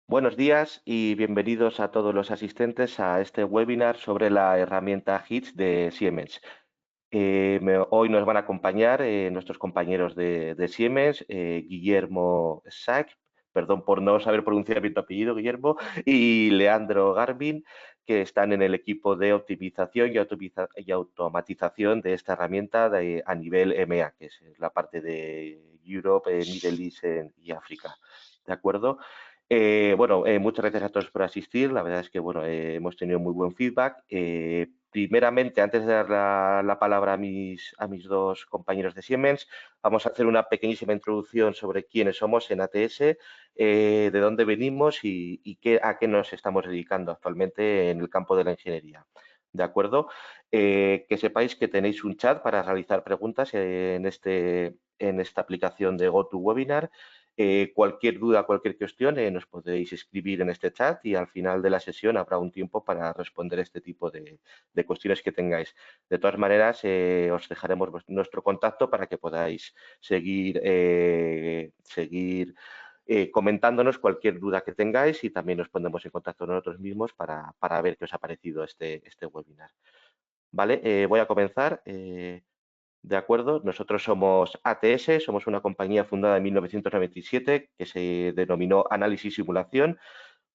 Buenos días y bienvenidos a todos los asistentes a este webinar sobre la herramienta HITS de Siemens. Hoy nos van a acompañar nuestros compañeros de Siemens, Guillermo Sack, perdón por no saber pronunciar bien tu apellido, Guillermo, y Leandro Garvin, que están en el equipo de optimización y automatización de esta herramienta a nivel EMEA, que es la parte de Europe, Middle East y África. ¿De acuerdo? Muchas gracias a todos por asistir. La verdad es que hemos tenido muy buen feedback. Primeramente, antes de dar la palabra a mis dos compañeros de Siemens, vamos a hacer una pequeñísima introducción sobre quiénes somos en ATS, de dónde venimos y a qué nos estamos dedicando actualmente en el campo de la ingeniería. ¿De acuerdo? Que sepáis que tenéis un chat para realizar preguntas en esta aplicación de GoToWebinar. Cualquier duda, cualquier cuestión, nos podéis escribir en este chat y al final de la sesión habrá un tiempo para responder este tipo de cuestiones que tengáis. De todas maneras, os dejaremos nuestro contacto para que podáis seguir comentándonos cualquier duda que tengáis y también nos pondremos en contacto nosotros mismos para ver qué os ha parecido este webinar. ¿Vale? Voy a comenzar. De acuerdo, nosotros somos ATS, somos una compañía fundada en 1997 que se denominó Análisis y Simulación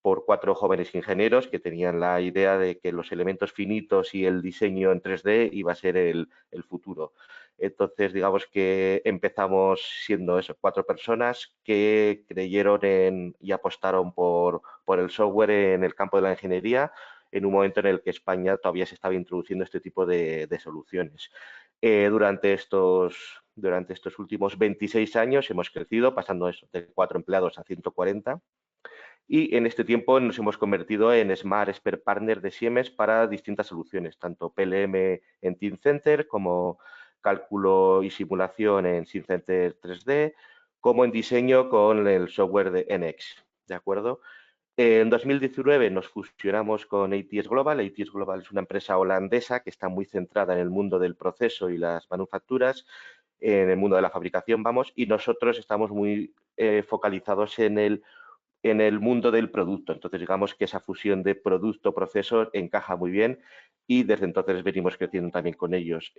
por 4 jóvenes ingenieros que tenían la idea de que los elementos finitos y el diseño en 3D iba a ser el futuro. Entonces, digamos que empezamos siendo eso, 4 personas que creyeron y apostaron por el software en el campo de la ingeniería en un momento en el que España todavía se estaba introduciendo este tipo de soluciones. Durante estos últimos 26 años hemos crecido, pasando eso, de 4 empleados a 140, y en este tiempo nos hemos convertido en Smart Expert Partner de Siemens para distintas soluciones, tanto PLM en Teamcenter como cálculo y simulación en SimCenter 3D, como en diseño con el software de NX. ¿De acuerdo? En 2019 nos fusionamos con ATS Global. ATS Global es una empresa holandesa que está muy centrada en el mundo del proceso y las manufacturas, en el mundo de la fabricación, vamos, y nosotros estamos muy focalizados en el mundo del producto. Entonces, digamos que esa fusión de producto-proceso encaja muy bien y desde entonces venimos creciendo también con ellos.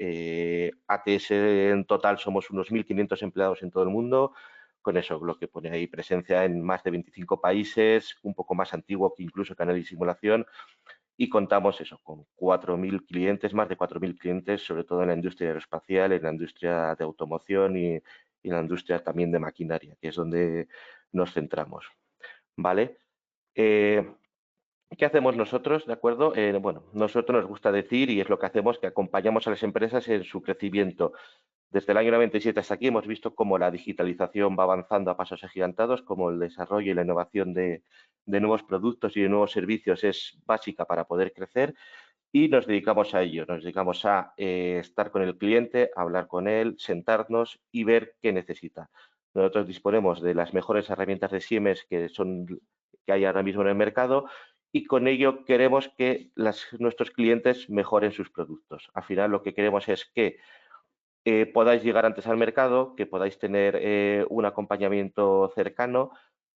ATS en total somos unos 1.500 empleados en todo el mundo, con eso lo que pone ahí presencia en más de 25 países, un poco más antiguo que incluso Canal y Simulación, y contamos eso con 4.000 clientes, más de 4.000 clientes, sobre todo en la industria aeroespacial, en la industria de automoción y en la industria también de maquinaria, que es donde nos centramos. ¿Vale? Eh, ¿Qué hacemos nosotros? ¿De acuerdo? Nosotros nos gusta decir, y es lo que hacemos, que acompañamos a las empresas en su crecimiento. Desde el año 97 hasta aquí hemos visto cómo la digitalización va avanzando a pasos agigantados, cómo el desarrollo y la innovación de nuevos productos y de nuevos servicios es básica para poder crecer y nos dedicamos a ello. Nos dedicamos a estar con el cliente, hablar con él, sentarnos y ver qué necesita. Nosotros disponemos de las mejores herramientas de Siemens que hay ahora mismo en el mercado y con ello queremos que nuestros clientes mejoren sus productos. Al final lo que queremos es que podáis llegar antes al mercado, que podáis tener un acompañamiento cercano,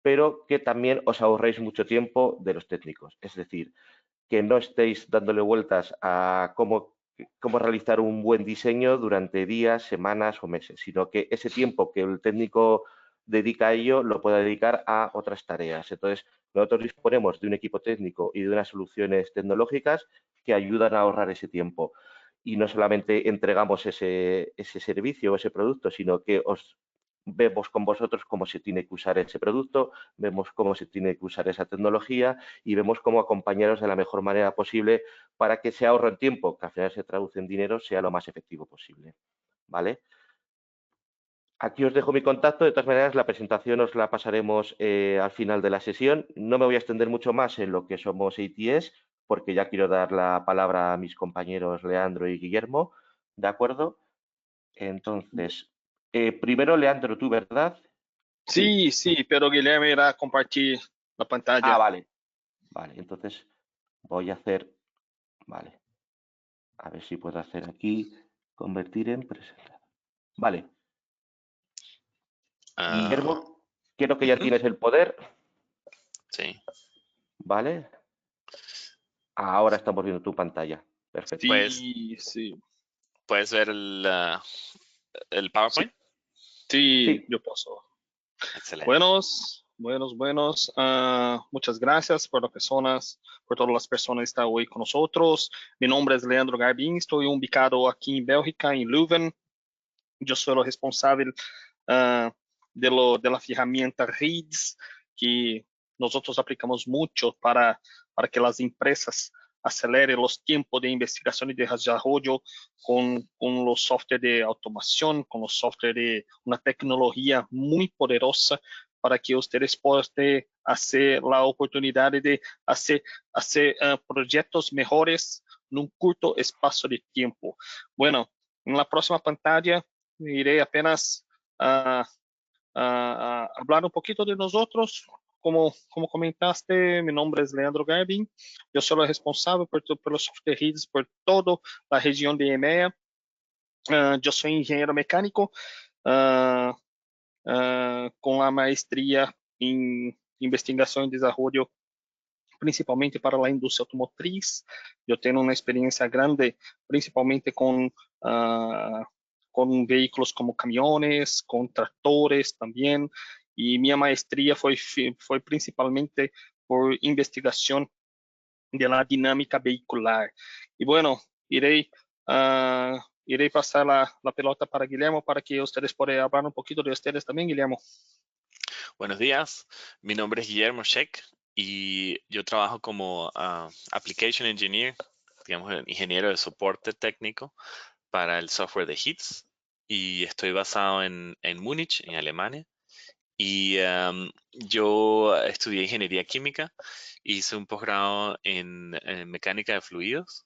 pero que también os ahorréis mucho tiempo de los técnicos. Es decir, que no estéis dándole vueltas a cómo realizar un buen diseño durante días, semanas o meses, sino que ese tiempo que el técnico dedica a ello lo pueda dedicar a otras tareas. Entonces, nosotros disponemos de un equipo técnico y de unas soluciones tecnológicas que ayudan a ahorrar ese tiempo. Y no solamente entregamos ese servicio o ese producto, sino que os vemos con vosotros cómo se tiene que usar ese producto, vemos cómo se tiene que usar esa tecnología y vemos cómo acompañaros de la mejor manera posible para que ese ahorro en tiempo, que al final se traduce en dinero, sea lo más efectivo posible. ¿Vale? Aquí os dejo mi contacto. De todas maneras, la presentación os la pasaremos al final de la sesión. No me voy a extender mucho más en lo que somos ATS, porque ya quiero dar la palabra a mis compañeros Leandro y Guillermo. ¿De acuerdo? Entonces, primero, Leandro, tú, ¿verdad? Sí. Sí, sí, pero Guilherme irá compartir la Ah, pantalla. vale. Vale, entonces voy a hacer, vale, a ver si puedo hacer aquí, convertir en presentador. Vale, Ah, Guillermo, creo que ya ujú. tienes el poder. Sí. ¿Vale? Ahora estamos viendo tu pantalla. Perfecto. Sí, sí. ¿Puedes ver el PowerPoint? Sí, Sí, yo puedo. Excelente. Buenos. Muchas gracias por por todas las personas que están hoy con nosotros. Mi nombre es Leandro Garbin, estoy ubicado aquí en Bélgica, en Leuven. Yo soy el responsable ah, de la ferramenta READS, que nosotros aplicamos mucho para que las empresas aceleren los tiempos de investigación y de desarrollo con los software de automación, con los software de una tecnología muy poderosa para que ustedes puedan hacer la oportunidad de hacer proyectos mejores en un corto espacio de tiempo. Bueno, en la próxima pantalla iré apenas a hablar un poquito de nosotros. Como comentaste, mi nombre es Leandro Garbin. Yo soy el responsable por los software redes por toda la región de EMEA. Yo soy ingeniero mecánico ah, con la maestría en investigación y desarrollo principalmente para a indústria automotriz. Eu tenho uma experiência grande, principalmente com veículos como caminhones, com tratores também. E minha maestria foi principalmente por investigação de la dinâmica vehicular. E bueno, irei irei passar la pelota para Guillermo para que ustedes puedan hablar un poquito de ustedes también, Guillermo. Buenos días, mi nombre es Guillermo Sheck y yo trabajo como Application Engineer, digamos, ingeniero de soporte técnico para el software de HITS y estoy basado en Múnich, en Alemania. Y yo estudié ingeniería química, hice un posgrado en mecánica de fluidos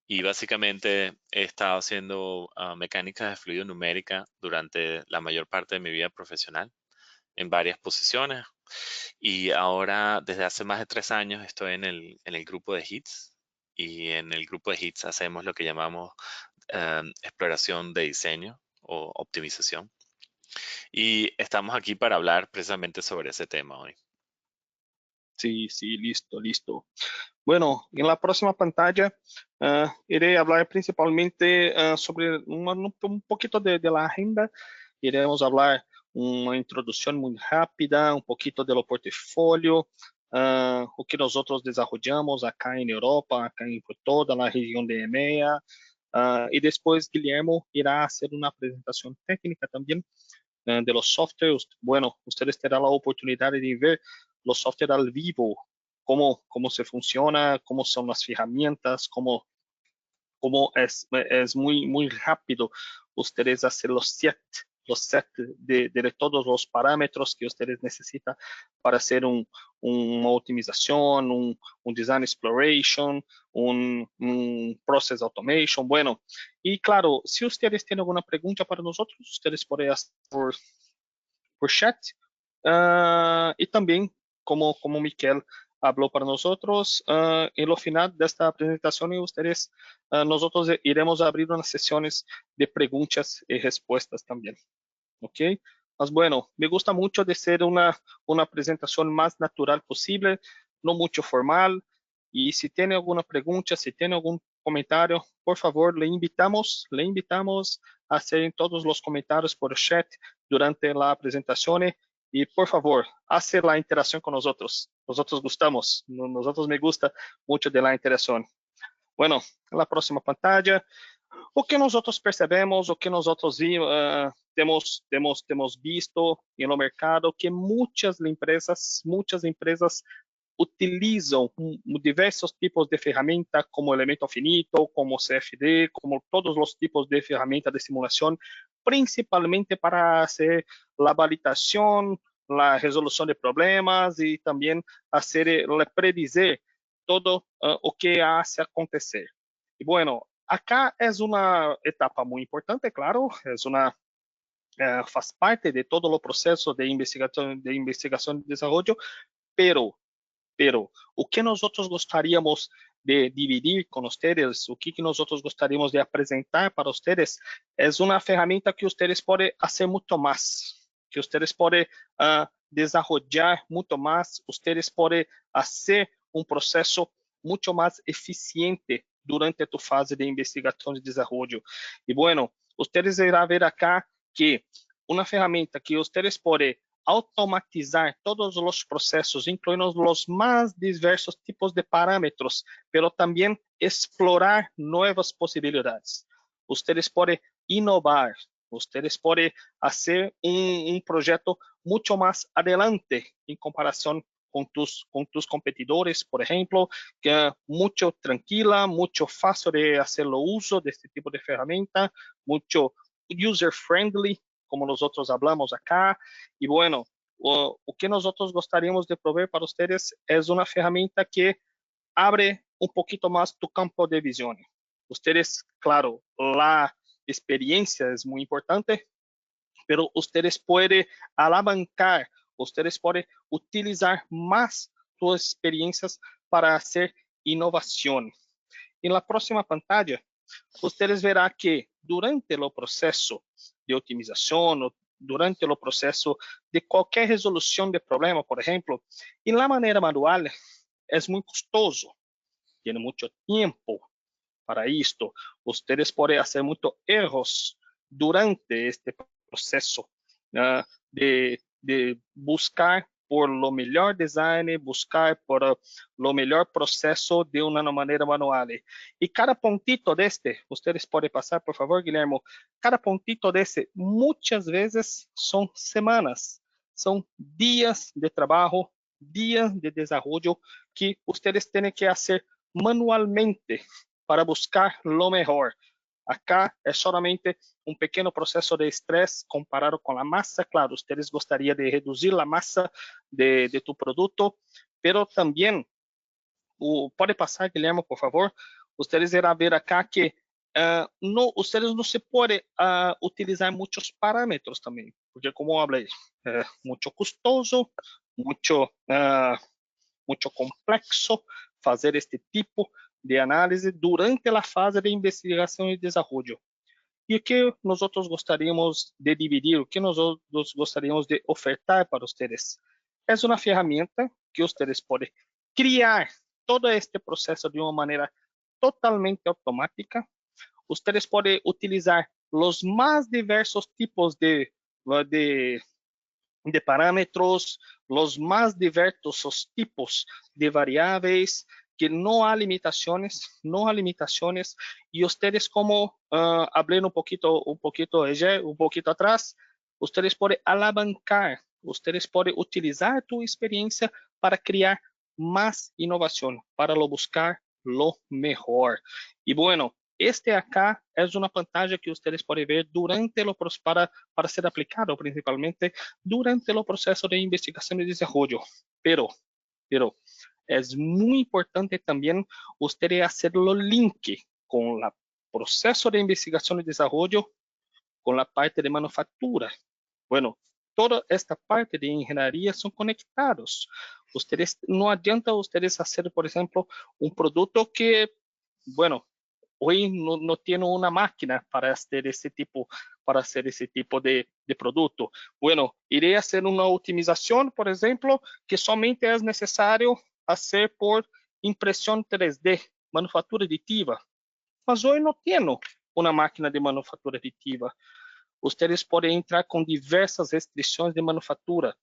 y básicamente he estado haciendo mecánica de fluido numérica durante la mayor parte de mi vida profesional en varias posiciones. Y ahora, desde hace más de 3 años, estoy en el grupo de HITS. Y en el grupo de HITS hacemos lo que llamamos exploración de diseño o optimización. Y estamos aquí para hablar precisamente sobre ese tema hoy. Sí, sí, listo. Bueno, en la próxima pantalla iré hablar principalmente sobre un poquito de la agenda. Iremos hablar uma introdução muito rápida, um pouquinho do portfólio, o que nós outros desenvolvemos acá em Europa, acá em toda a região de EMEA, e depois Guilhermo irá fazer uma apresentação técnica também de los softwares. Bueno, ustedes terán la oportunidad de ver los softwares al vivo, cómo se funciona, cómo son las herramientas, cómo es muy rápido ustedes hacer los set de todos los parámetros que ustedes necesitan para hacer una optimización, un design exploration, un process automation. Bueno, y claro, si ustedes tienen alguna pregunta para nosotros, ustedes pueden hacer por chat. Y también, como Miquel habló para nosotros, en lo final de esta presentación, ustedes, nosotros iremos a abrir unas sesiones de preguntas y respuestas también. ¿Ok? Mas bueno, me gusta mucho de ser una presentación más natural posible, no mucho formal. Y si tiene alguna pregunta, si tiene algún comentario, por favor, le invitamos a hacer todos los comentarios por chat durante la presentación. Y por favor, hacer la interacción con nosotros. Nosotros gustamos, nosotros me gusta mucho de la interacción. Bueno, en la próxima pantalla, o que nós outros percebemos, o que nós outros temos visto no mercado, que muitas empresas utilizam diversos tipos de ferramenta, como Elemento Finito, como CFD, como todos os tipos de ferramenta de simulação, principalmente para fazer a validação, a resolução de problemas e também predizer todo o que hace acontecer. E bueno, acá é uma etapa muito importante, claro, faz parte de todo o processo de investigação e desenvolvimento, pero o que nós gostaríamos de dividir com vocês, o que nós gostaríamos de apresentar para vocês, é uma ferramenta que vocês podem fazer muito mais. que ustedes pueden desarrollar mucho más, ustedes pueden hacer un proceso mucho más eficiente durante tu fase de investigación y desarrollo. Y bueno, ustedes irán a ver acá que una ferramenta que ustedes pueden automatizar todos los procesos, incluyendo los más diversos tipos de parámetros, pero también explorar nuevas posibilidades. Ustedes pueden innovar, ustedes pueden hacer un proyecto mucho más adelante en comparación con tus competidores, por ejemplo, que mucho tranquila, mucho fácil de hacerlo uso de este tipo de ferramenta, mucho user-friendly, como nosotros hablamos acá. Y bueno, o que nosotros gostaríamos de proveer para ustedes es una ferramenta que abre un poquito más tu campo de visión. Ustedes, claro, la experiencia es muy importante, pero ustedes pueden alavancar, ustedes pueden utilizar más sus experiencias para hacer innovación. En la próxima pantalla, ustedes verán que durante el proceso de optimización, o durante el proceso de cualquier resolución de problema, por ejemplo, en la manera manual es muy costoso, tiene mucho tiempo para esto. Ustedes pueden hacer muchos errores durante este proceso de buscar por lo mejor design, buscar por lo mejor proceso de una manera manual. Y cada puntito de este, ustedes pueden pasar, por favor, Guillermo, cada puntito de este muchas veces son semanas, son días de trabajo, días de desarrollo que ustedes tienen que hacer manualmente para buscar lo mejor. Acá es solamente un pequeño proceso de estrés comparado con la masa. Claro, ustedes gostarían de reducir la masa de tu producto, pero también, puede pasar, Guillermo, por favor, ustedes irán a ver acá que ustedes no se pueden utilizar muchos parámetros también, porque como hablé, mucho costoso, mucho complexo fazer este tipo de análise durante a fase de investigação e desenvolvimento. E o que nós gostaríamos de dividir, o que nós gostaríamos de ofertar para vocês? É uma ferramenta que vocês podem criar todo este processo de uma maneira totalmente automática. Vocês podem utilizar os mais diversos tipos de parámetros, los más diversos tipos de variables, que no hay limitaciones, y ustedes, como hablé un poquito atrás, ustedes pueden alavancar, ustedes pueden utilizar tu experiencia para crear más innovación, para buscar lo mejor. Y bueno, este acá es una pantalla que ustedes pueden ver durante para ser aplicado principalmente durante el proceso de investigación y desarrollo. Pero es muy importante también ustedes hacerlo link con el proceso de investigación y desarrollo con la parte de manufactura. Bueno, toda esta parte de ingeniería son conectados. Ustedes, no adianta ustedes hacer, por ejemplo, un producto que, bueno, hoy no tiene una máquina para hacer ese tipo de producto. Bueno, iré a hacer una optimización, por ejemplo, que somente es necesario hacer por impresión 3D, manufactura aditiva. Mas hoy no tiene una máquina de manufactura aditiva. Ustedes podem entrar com diversas restrições de manufatura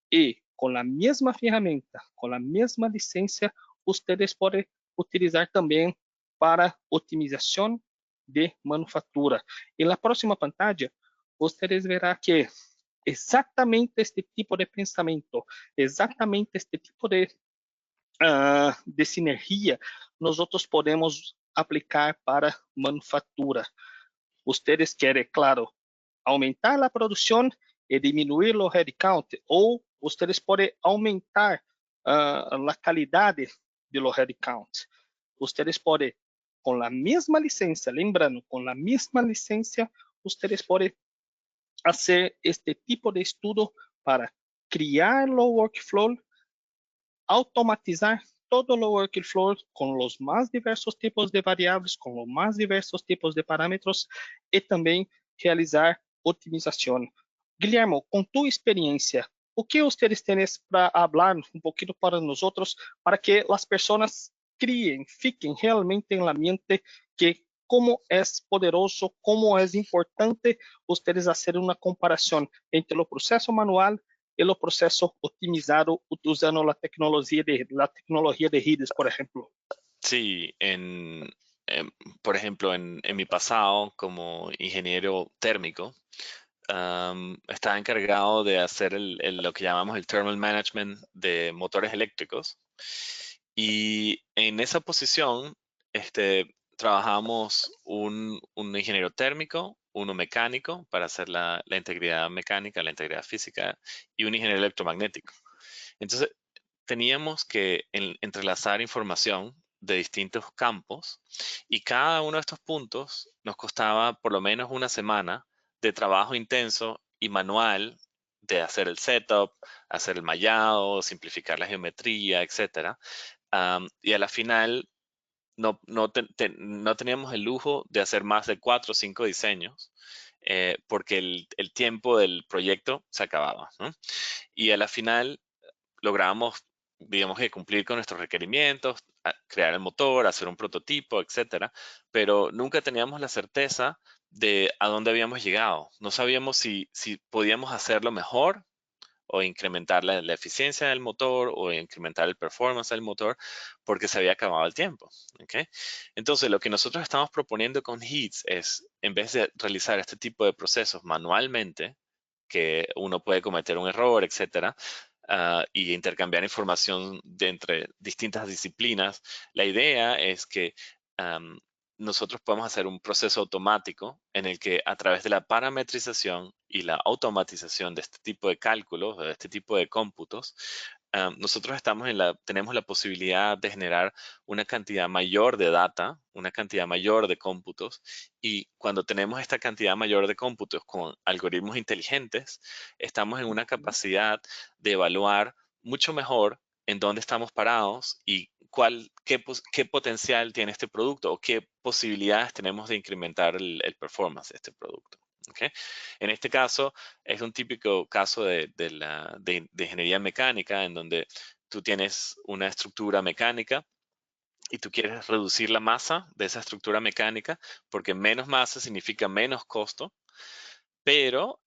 e com a mesma ferramenta, com a mesma licença, ustedes podem utilizar também para otimização de manufatura. E na próxima pantalla, ustedes verão que exatamente este tipo de pensamento, exatamente este tipo de sinergia, nós podemos aplicar para manufatura. Ustedes querem, claro, aumentar a produção e diminuir o headcount, ou ustedes podem aumentar a qualidade do headcount. Ustedes podem, com a mesma licença, lembrando, com a mesma licença, ustedes podem fazer este tipo de estudo para criar o workflow, automatizar todo o workflow com os mais diversos tipos de variáveis, com os mais diversos tipos de parâmetros e também realizar otimização. Guillermo, con tu experiencia, o que ustedes tienen para hablar un poquito para nosotros, para que las personas críen, fiquen realmente en la mente que cómo es poderoso, cómo es importante ustedes hacer una comparación entre el proceso manual y el proceso optimizado usando la tecnología de redes, por ejemplo? Sí, por ejemplo, en mi pasado como ingeniero térmico, estaba encargado de hacer lo que llamamos el thermal management de motores eléctricos. Y en esa posición, trabajamos un ingeniero térmico, uno mecánico para hacer la integridad mecánica, la integridad física, y un ingeniero electromagnético. Entonces, teníamos que entrelazar información de distintos campos y cada uno de estos puntos nos costaba por lo menos una semana de trabajo intenso y manual de hacer el setup, hacer el mallado, simplificar la geometría, etcétera. Y a la final no teníamos el lujo de hacer más de 4 o 5 diseños porque el tiempo del proyecto se acababa, ¿no? Y a la final logramos, digamos que cumplir con nuestros requerimientos, crear el motor, hacer un prototipo, etcétera, pero nunca teníamos la certeza de a dónde habíamos llegado. No sabíamos si podíamos hacerlo mejor o incrementar la eficiencia del motor o incrementar el performance del motor porque se había acabado el tiempo. ¿Okay? Entonces, lo que nosotros estamos proponiendo con HEATS es, en vez de realizar este tipo de procesos manualmente, que uno puede cometer un error, etcétera, y intercambiar información entre distintas disciplinas, la idea es que nosotros podemos hacer un proceso automático en el que a través de la parametrización y la automatización de este tipo de cálculos, de este tipo de cómputos, nosotros tenemos la posibilidad de generar una cantidad mayor de data, una cantidad mayor de cómputos, y cuando tenemos esta cantidad mayor de cómputos con algoritmos inteligentes, estamos en una capacidad de evaluar mucho mejor en dónde estamos parados y qué potencial tiene este producto o qué posibilidades tenemos de incrementar el performance de este producto. ¿Okay? En este caso, es un típico caso de ingeniería mecánica en donde tú tienes una estructura mecánica y tú quieres reducir la masa de esa estructura mecánica porque menos masa significa menos costo, pero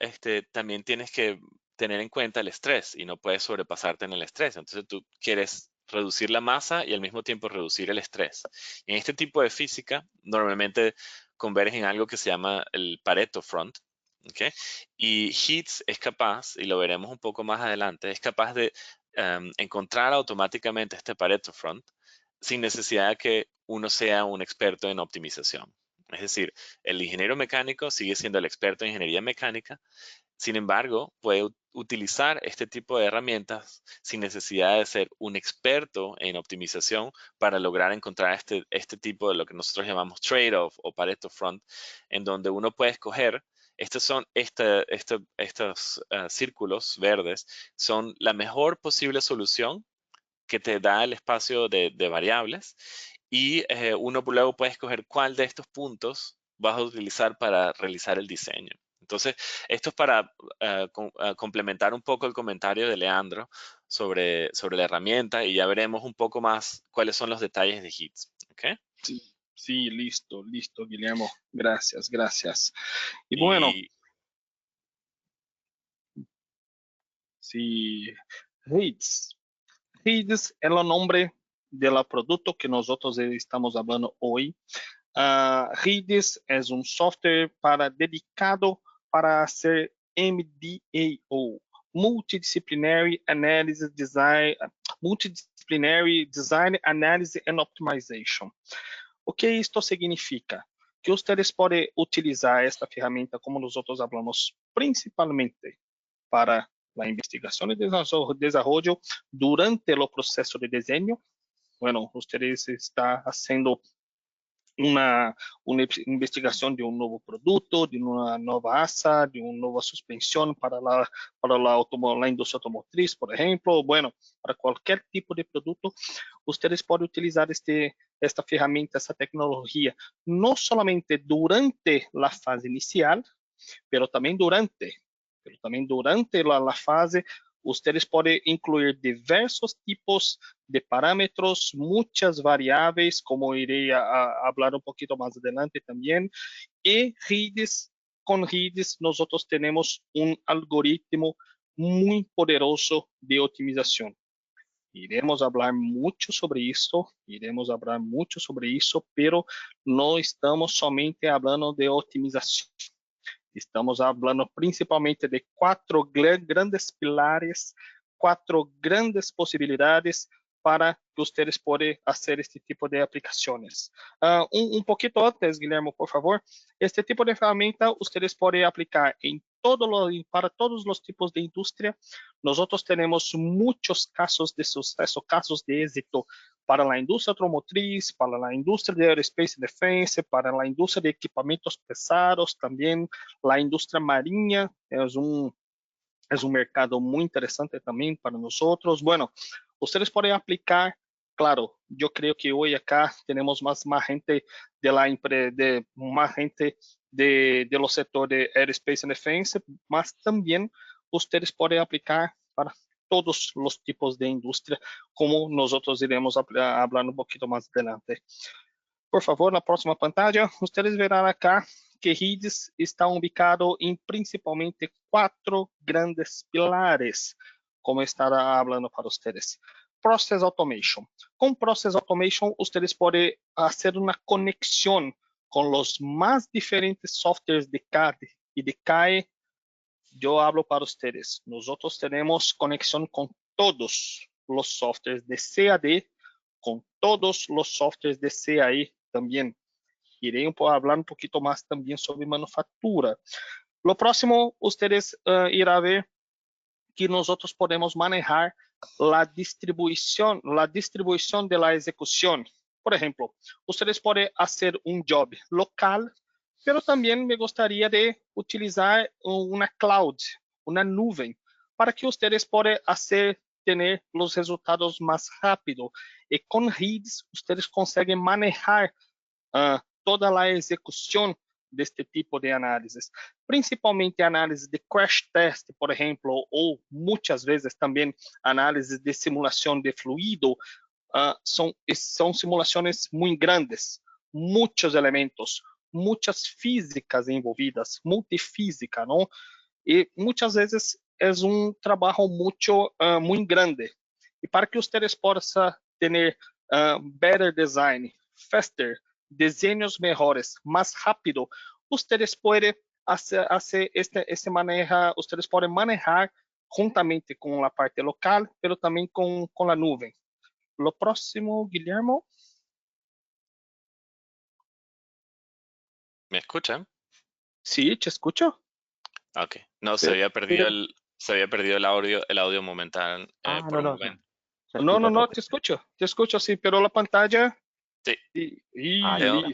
también tienes que tener en cuenta el estrés y no puedes sobrepasarte en el estrés. Entonces tú quieres reducir la masa y al mismo tiempo reducir el estrés. En este tipo de física, normalmente convergen en algo que se llama el Pareto Front. ¿Okay? Y HEATS es capaz, y lo veremos un poco más adelante, es capaz de encontrar automáticamente este Pareto Front sin necesidad de que uno sea un experto en optimización. Es decir, el ingeniero mecánico sigue siendo el experto en ingeniería mecánica, sin embargo, puede utilizar este tipo de herramientas sin necesidad de ser un experto en optimización para lograr encontrar este tipo de lo que nosotros llamamos trade-off o Pareto Front, en donde uno puede escoger, estos círculos verdes son la mejor posible solución que te da el espacio de variables y uno luego puede escoger cuál de estos puntos vas a utilizar para realizar el diseño. Entonces, esto es para complementar un poco el comentario de Leandro sobre la herramienta y ya veremos un poco más cuáles son los detalles de HEATS. ¿Okay? Sí, sí, listo, Guillermo. Gracias, gracias. Y bueno, Y sí, HEATS. HEATS es el nombre del producto que nosotros estamos hablando hoy. HEATS es un software dedicado para hacer MDAO, Multidisciplinary Analysis Design, Multidisciplinary Design Analysis and Optimization. O que isto significa? Que ustedes podem utilizar esta ferramenta, como nós falamos, principalmente para a investigação e desenvolvimento durante o processo de desenho. Bueno, ustedes estão fazendo uma investigação de um novo produto, de uma nova asa, de uma nova suspensão para a indústria automotriz, por exemplo. Bueno, para qualquer tipo de produto, ustedes podem utilizar esta ferramenta, essa tecnologia, não somente durante a fase inicial, pero também durante pero también durante la fase, ustedes pueden incluir diversos tipos de parámetros, muchas variables, como iré a hablar un poquito más adelante también, y redes. Con redes, nosotros tenemos un algoritmo muy poderoso de optimización. Iremos hablar mucho sobre eso, pero no estamos somente hablando de optimización. Estamos hablando principalmente de cuatro grandes pilares, cuatro grandes posibilidades para que ustedes puedan hacer este tipo de aplicaciones. Un poquito antes, Guillermo, por favor. Este tipo de ferramenta ustedes pueden aplicar para todos los tipos de industria. Nosotros tenemos muchos casos de suceso, casos de éxito para la industria automotriz, para la industria de aerospace y defensa, para la industria de equipamientos pesados, también la industria marinha es un mercado muy interesante también para nosotros. Bueno, ustedes pueden aplicar, claro, yo creo que hoy acá tenemos más gente más gente de los sectores de aerospace y defensa, mas también ustedes pueden aplicar para todos los tipos de industria, como nosotros iremos hablar un poquito más adelante. Por favor, na próxima pantalla, ustedes verán acá que redes está ubicado em principalmente quatro grandes pilares, como estará falando para vocês. Process Automation. Com Process Automation, ustedes podem fazer uma conexão com os mais diferentes softwares de CAD e de CAE. Eu hablo para vocês. Nós temos conexão com todos os softwares de CAD, com todos os softwares de CAE também. Irei falar um pouquinho mais também sobre manufatura. Lo próximo, ustedes irá ver que nós podemos manejar a distribuição de la execução. Por exemplo, ustedes podem fazer um job local, pero também me gostaria de utilizar uma cloud, uma nuvem, para que ustedes possam ter os resultados mais rápido. E com redes, ustedes conseguem manejar toda a execução deste tipo de análises, principalmente análise de crash test, por exemplo, ou muitas vezes também análise de simulação de fluido. São simulações muito grandes, muitos elementos, muitas físicas envolvidas, multifísica, não? E muitas vezes é um trabalho muito grande. E para que vocês possam ter better design, faster, desenhos melhores, mais rápido, ustedes podem ustedes podem manejar juntamente com a parte local, pero também com a nuvem. Lo próximo, Guillermo. ¿Me escuchan? Sí, te escucho. Ok. No, Sí. se había perdido el audio momental por un momento. No, te escucho, sí, pero la pantalla. Sí. Y ahora.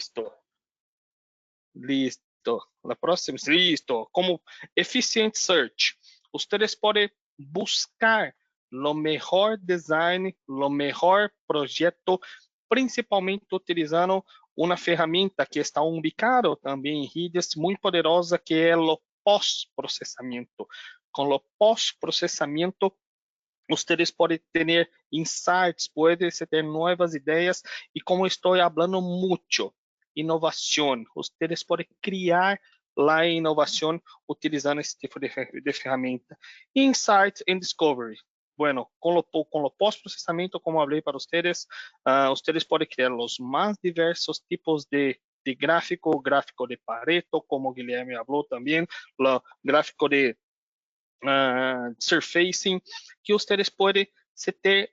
Listo. La próxima, listo. Como Efficient Search, ustedes pueden buscar lo mejor design, lo mejor proyecto, principalmente utilizando uma ferramenta que está ubicada também em redes muito poderosa, que é o pós-processamento. Com o pós-processamento, ustedes podem ter insights, podem ter novas ideias, e como estou falando muito, inovação. Ustedes podem criar a inovação utilizando esse tipo de ferramenta. Insight and Discovery. Bueno, com o pós-processamento, como falei para vocês, ustedes podem criar os mais diversos tipos de gráfico de Pareto, como o Guilherme falou também, o gráfico de surfacing, que ustedes podem ter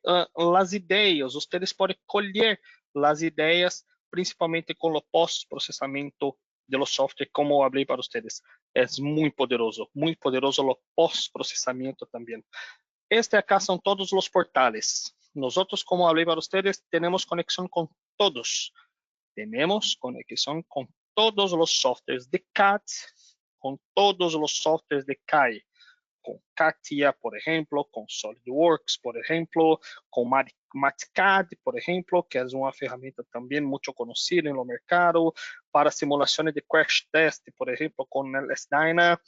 as ideias, ustedes podem colher as ideias, principalmente com o pós-processamento de los software, como falei para vocês. É muito poderoso o pós-processamento também. Este acá são todos os portales. Nosotros, como falei para vocês, temos conexão com todos. Temos conexão com todos os softwares de CAD, com todos os softwares de CAE, com CATIA, por exemplo, com SolidWorks, por exemplo, com MathCAD, por exemplo, que é uma ferramenta também muito conhecida no mercado para simulações de crash test, por exemplo, com LS-DYNA.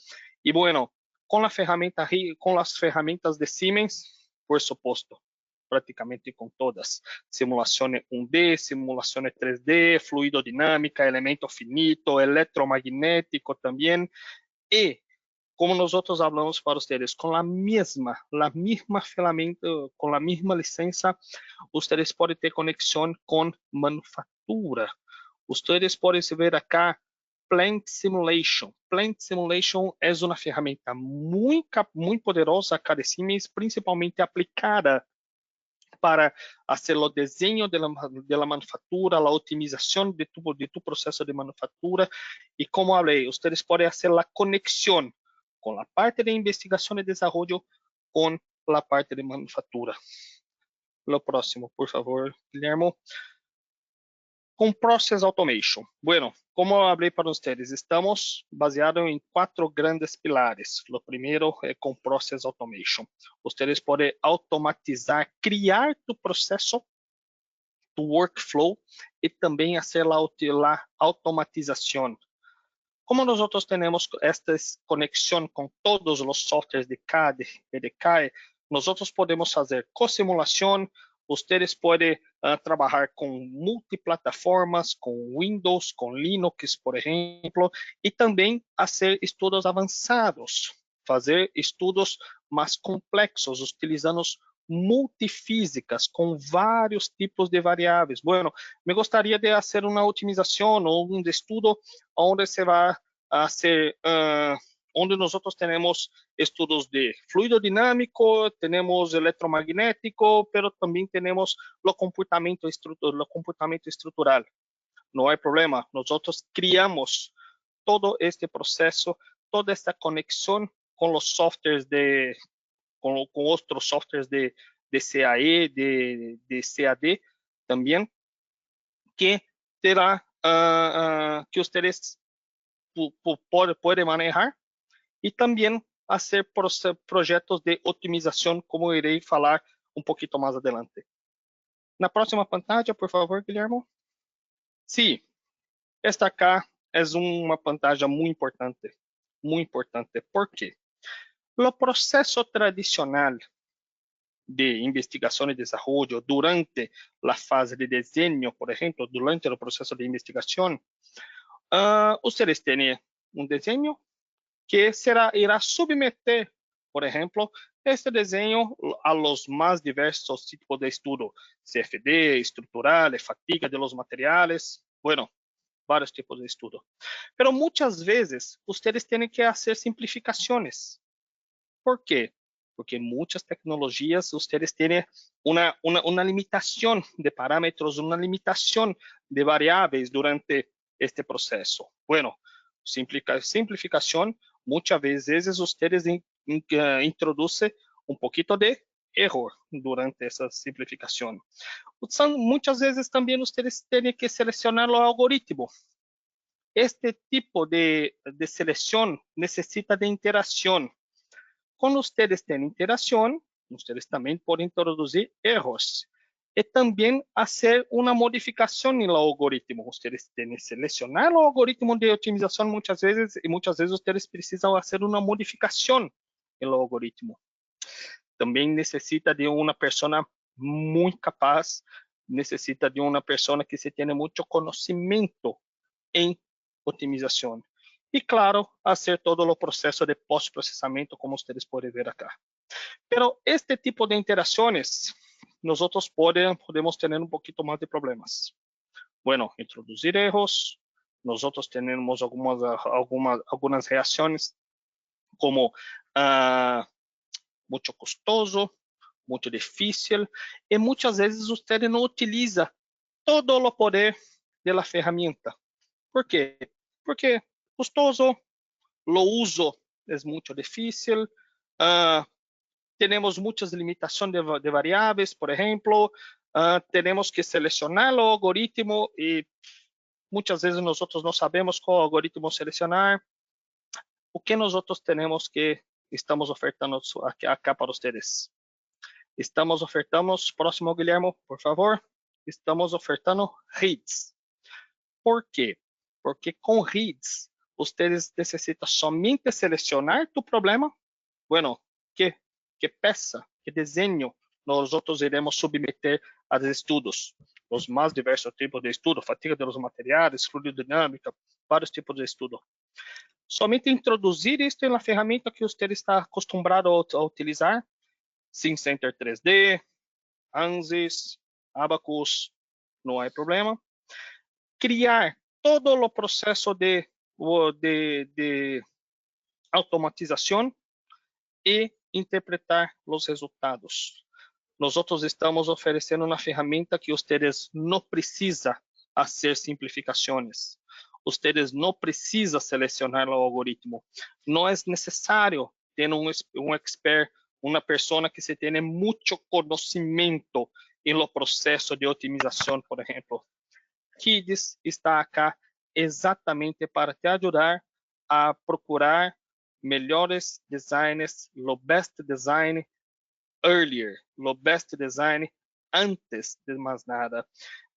E, bueno, con las ferramentas de Siemens, por supuesto, prácticamente con todas. Simulaciones 1D, simulaciones 3D, fluido dinámica, elemento finito, electromagnético también. Y como nosotros hablamos para ustedes, con la misma ferramenta, con la misma licencia, ustedes pueden ter conexão com manufatura. Ustedes podem ver acá Plant Simulation. Plant Simulation é uma ferramenta muito poderosa acá de Siemens, principalmente aplicada para fazer o desenho de la manufatura, a otimização de tu processo de manufatura. E como falei, ustedes podem fazer a conexão com a parte de investigação e desenvolvimento com a parte de manufatura. Lo próximo, por favor, Guillermo. Com Process Automation. Bueno, como eu falei para vocês, estamos baseados em 4 grandes pilares. O primeiro é com Process Automation. Vocês podem automatizar, criar tu processo, tu workflow, e também fazer a automatização. Como nós temos esta conexão com todos os softwares de CAD e de CAE, nós podemos fazer co-simulação. Ustedes podem trabalhar com multiplataformas, com Windows, com Linux, por exemplo, e também fazer estudos avançados, fazer estudos mais complexos, utilizando multifísicas com vários tipos de variáveis. Bueno, me gostaria de fazer uma otimização ou um estudo onde se vai fazer onde nós temos estudos de fluido dinâmico, temos eletromagnético, pero também temos o comportamento estrutural. Não há problema, nós criamos todo este processo, toda esta conexão com os softwares com outros softwares de CAE, de CAD também, que terá que vocês podem manejar. E também fazer projetos de otimização, como eu irei falar um pouquinho mais adelante. Na próxima pantalla, por favor, Guillermo. Sim, esta acá é uma pantalla muito importante. Muito importante. Por quê? O processo tradicional de investigação e desenvolvimento durante a fase de desenho, por exemplo, durante o processo de investigação, vocês têm um desenho que irá submeter, por exemplo, este desenho a los mais diversos tipos de estudo, CFD, estrutural, fatiga de los materiales, bueno, vários tipos de estudo. Pero muitas vezes, ustedes têm que fazer simplificações. ¿Por quê? Porque muitas tecnologias, ustedes têm uma limitação de parâmetros, uma limitação de variáveis durante este processo. Bueno, simplificação, muitas vezes ustedes introduzem um pouquinho de erro durante essa simplificação. Muitas vezes também ustedes têm que selecionar o algoritmo. Este tipo de seleção necessita de interação. Quando ustedes têm interação, ustedes também podem introduzir erros. E também fazer uma modificação no algoritmo. Ustedes têm que selecionar o algoritmo de otimização muitas vezes ustedes precisam fazer uma modificação no algoritmo. Também necessita de uma pessoa muito capaz, necessita de uma pessoa que se tenha muito conhecimento em otimização. E, claro, fazer todo o processo de pós-processamento, como vocês podem ver acá. Pero este tipo de interações, nosotros podemos tener un poquito más de problemas. Bueno, introducir erros. Nosotros tenemos algunas reacciones como mucho costoso, muito difícil, e muitas vezes usted não utiliza todo o poder da ferramenta. Por quê? Porque custoso, o uso é muito difícil, temos muitas limitações de variáveis, por exemplo, temos que selecionar o algoritmo e muitas vezes nós não sabemos qual algoritmo selecionar. O que nós temos que estamos ofertando acá para vocês? Estamos ofertando, próximo Guillermo, por favor, estamos ofertando reads. Por quê? Porque com reads, vocês necessitam somente selecionar tu problema, bueno, ¿qué peça, qué diseño nosotros iremos submeter a estudos? Los más diversos tipos de estudo, fatiga de los materiales, fluidodinámica, vários tipos de estudo. Somente introduzir isto na ferramenta que você está acostumado a utilizar, SimCenter 3D, ANSYS, Abacus, não há problema. Criar todo o processo de automatização e interpretar os resultados. Nós estamos oferecendo uma ferramenta que vocês não precisam fazer simplificações. Vocês não precisam selecionar o algoritmo. Não é necessário ter um expert, uma pessoa que se tenha muito conhecimento no processo de otimização, por exemplo. Kids está acá exatamente para te ajudar a procurar melhores designs, o best design earlier, o best design antes de mais nada.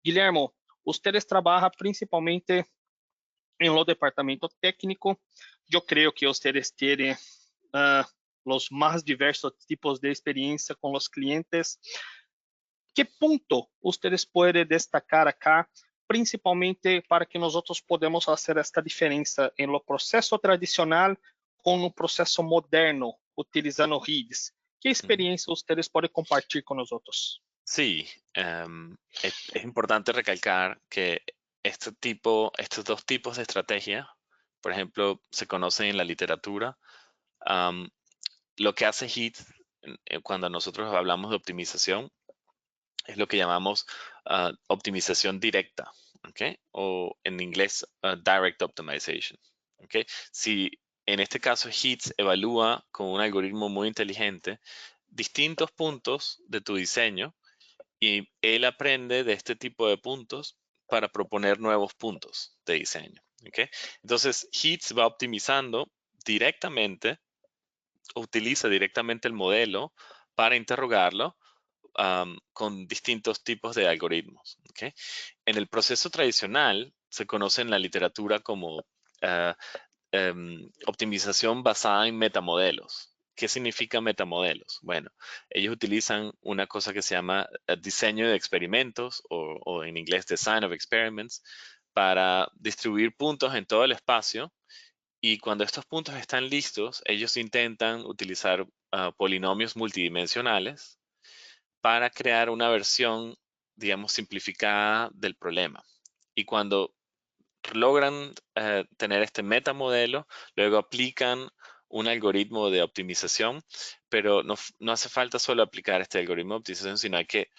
Guilhermo, vocês trabalham principalmente em lo departamento técnico. Eu creio que vocês têm os mais diversos tipos de experiência com os clientes. Que ponto vocês podem destacar acá, principalmente para que nós podemos fazer esta diferença em lo processo tradicional com o processo moderno, utilizando RIDs? ¿Qué experiencia ustedes pueden compartir con nosotros? Sí, es importante recalcar que estos dos tipos de estrategia, por ejemplo, se conocen en la literatura. Lo que hace HEAT cuando nosotros hablamos de optimización es lo que llamamos optimización directa, ¿okay? O en inglés, direct optimization, ¿okay? Si en este caso HEAT evalúa con un algoritmo muy inteligente distintos puntos de tu diseño y él aprende de este tipo de puntos para proponer nuevos puntos de diseño, ¿okay? Entonces, HEAT va optimizando directamente, utiliza directamente el modelo para interrogarlo con distintos tipos de algoritmos, ¿okay? En el proceso tradicional se conoce en la literatura como optimización basada en metamodelos. ¿Qué significa metamodelos? Bueno, ellos utilizan una cosa que se llama diseño de experimentos o en inglés design of experiments para distribuir puntos en todo el espacio, y cuando estos puntos están listos, ellos intentan utilizar polinomios multidimensionales para crear una versión, digamos, simplificada del problema. Y cuando logran tener este metamodelo, luego aplican un algoritmo de optimización, pero no hace falta solo aplicar este algoritmo de optimización, sino hay que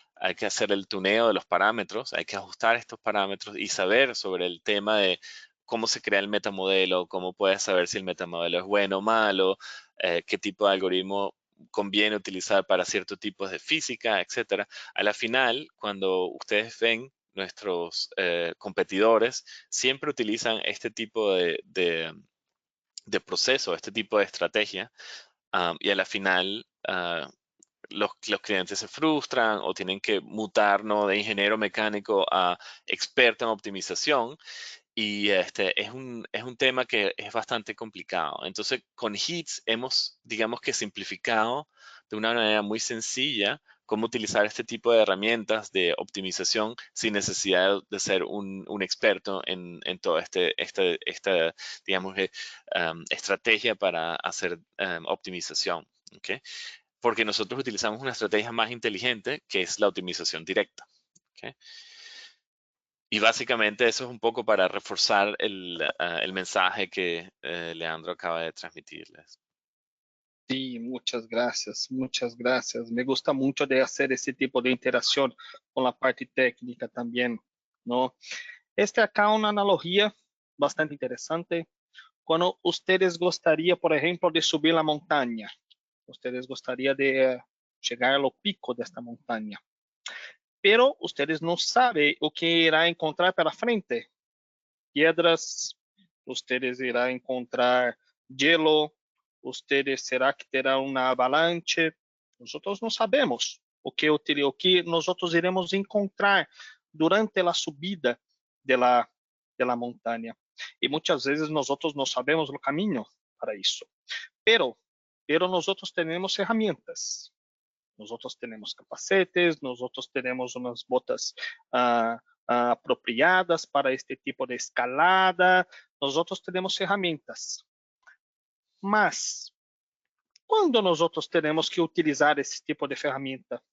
hacer el tuneo de los parámetros, hay que ajustar estos parámetros y saber sobre el tema de cómo se crea el metamodelo, cómo puedes saber si el metamodelo es bueno o malo, qué tipo de algoritmo conviene utilizar para ciertos tipos de física, etcétera. A la final, cuando ustedes ven nuestros competidores, siempre utilizan este tipo de proceso, este tipo de estrategia, y a la final los clientes se frustran o tienen que mutar, ¿no?, de ingeniero mecánico a experto en optimización. Y es un tema que es bastante complicado. Entonces, con HEAT hemos, digamos que simplificado de una manera muy sencilla cómo utilizar este tipo de herramientas de optimización sin necesidad de ser un experto en toda esta digamos, estrategia para hacer optimización, ¿okay? Porque nosotros utilizamos una estrategia más inteligente, que es la optimización directa, ¿okay? Y básicamente eso es un poco para reforzar el mensaje que Leandro acaba de transmitirles. Sí, muchas gracias, muchas gracias. Me gusta mucho de hacer ese tipo de interacción con la parte técnica también, ¿no? Acá una analogía bastante interesante. Cuando ustedes gostaria, por ejemplo, de subir la montaña, ustedes gostaria de llegar al pico de esta montaña, pero ustedes não sabem o que irá encontrar pela frente. Piedras, ustedes irá encontrar gelo, ustedes será que terá uma avalanche. Nós não sabemos o que nós iremos encontrar durante a subida da montanha. E muitas vezes nós não sabemos o caminho para isso. Pero pero nosotros tenemos herramientas. Nosotros tenemos capacetes, nosotros tenemos unas botas apropiadas para este tipo de escalada, nosotros tenemos herramientas. Mas, quando nosotros temos que utilizar esse tipo de ferramenta?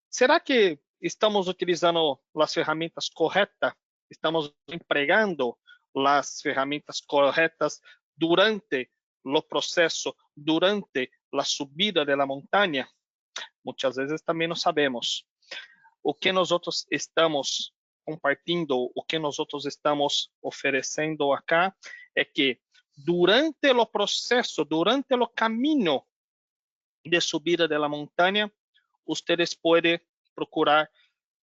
Será que estamos utilizando as ferramentas corretas? Estamos empregando as ferramentas corretas durante o processo, durante a subida da montanha? Muitas vezes também não sabemos. O que nós estamos compartilhando, o que nós estamos oferecendo acá é que durante o processo, durante o caminho de subida da montanha, ustedes podem procurar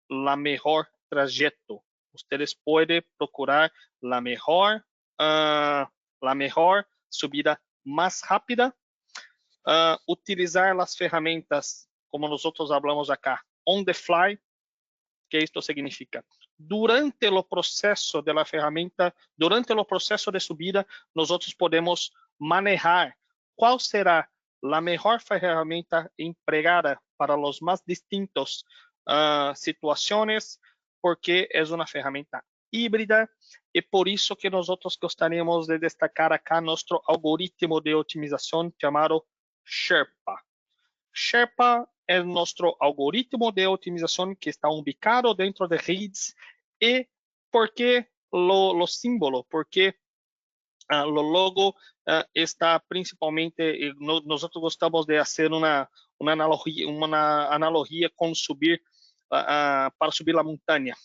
la mejor trajeto. Ustedes podem procurar la mejor subida mais rápida, utilizar as ferramentas, como nós falamos acá, on the fly, que isto significa. Durante o processo da ferramenta, durante o processo de subida, nós podemos manejar qual será a melhor ferramenta empregada para os mais distintos situações, porque é uma ferramenta híbrida e por isso que nós gostaríamos de destacar acá nosso algoritmo de otimização chamado Sherpa. Sherpa é nosso algoritmo de otimização que está ubicado dentro de redes. E por que o símbolo? Porque o logo está principalmente, nós gostamos de fazer uma analogia com subir para subir a montanha,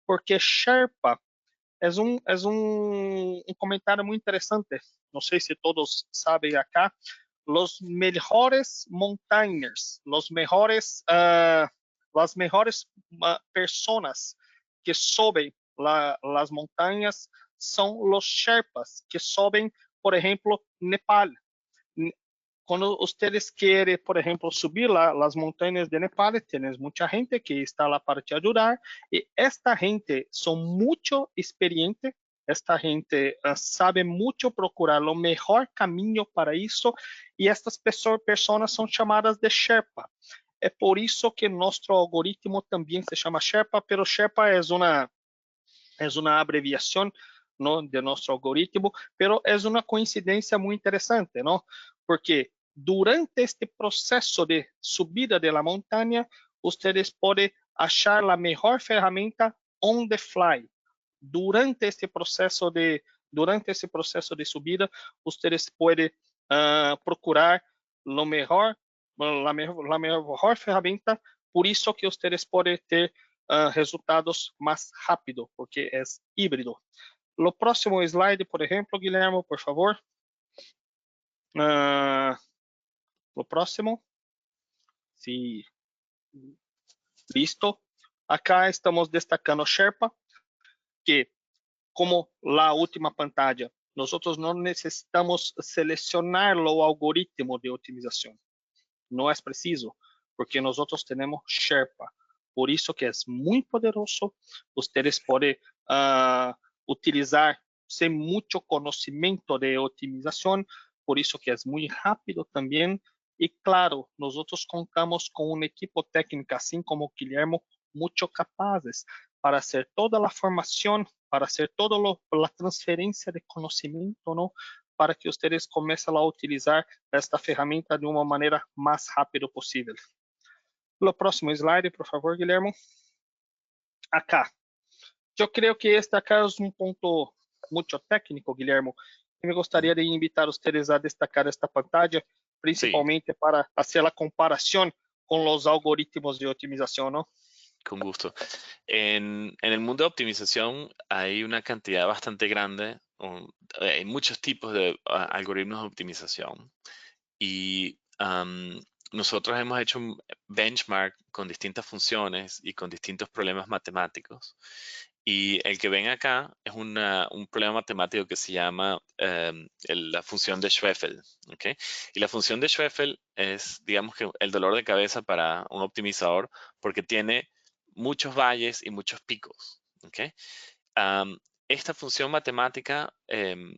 porque Sherpa é um comentário muito interessante. Não sei se todos sabem acá, os melhores montañers, las mejores personas que suben las montañas son los Sherpas, que suben, por ejemplo, Nepal. Cuando ustedes quieren, por ejemplo, subir las montañas de Nepal, tienes mucha gente que está lá para te ayudar, y esta gente son mucho experiente. Esta gente sabe muito procurar o melhor caminho para isso, e estas pessoas são chamadas de Sherpa. É por isso que nosso algoritmo também se chama Sherpa, pero Sherpa é uma abreviação, não, de nosso algoritmo, pero é uma coincidência muito interessante, não? Porque durante este processo de subida da montanha, vocês podem achar a melhor ferramenta on the fly. Durante esse processo de subida, vocês podem procurar a melhor ferramenta. Por isso que vocês podem ter resultados mais rápido, porque é híbrido. O próximo slide, por exemplo, Guilherme, por favor. O próximo. Sí. Listo. Acá estamos destacando Sherpa, que, como a última pantalla, nós não necessitamos selecionar o algoritmo de otimização. Não é preciso, porque nós temos Sherpa. Por isso que é muito poderoso. Vocês podem utilizar sem muito conhecimento de otimização. Por isso que é muito rápido também. E claro, nós contamos com uma equipe técnica, assim como o Guilherme, muito capazes para hacer toda a formação, para hacer toda a transferência de conhecimento, não? Para que vocês comecem a utilizar esta ferramenta de uma maneira mais rápida possível. O próximo slide, por favor, Guilherme. Acá. Eu creio que este acá é um ponto muito técnico, Guilherme. Eu gostaria de invitar vocês a destacar esta pantalla, principalmente para fazer a comparação com os algoritmos de otimização, não? Con gusto. En el mundo de optimización hay una cantidad bastante grande, hay muchos tipos de algoritmos de optimización y nosotros hemos hecho un benchmark con distintas funciones y con distintos problemas matemáticos. Y el que ven acá es un problema matemático que se llama la función de Schwefel. ¿Okay? Y la función de Schwefel es, digamos que el dolor de cabeza para un optimizador porque tiene muchos valles y muchos picos. ¿Okay? Esta función matemática, esta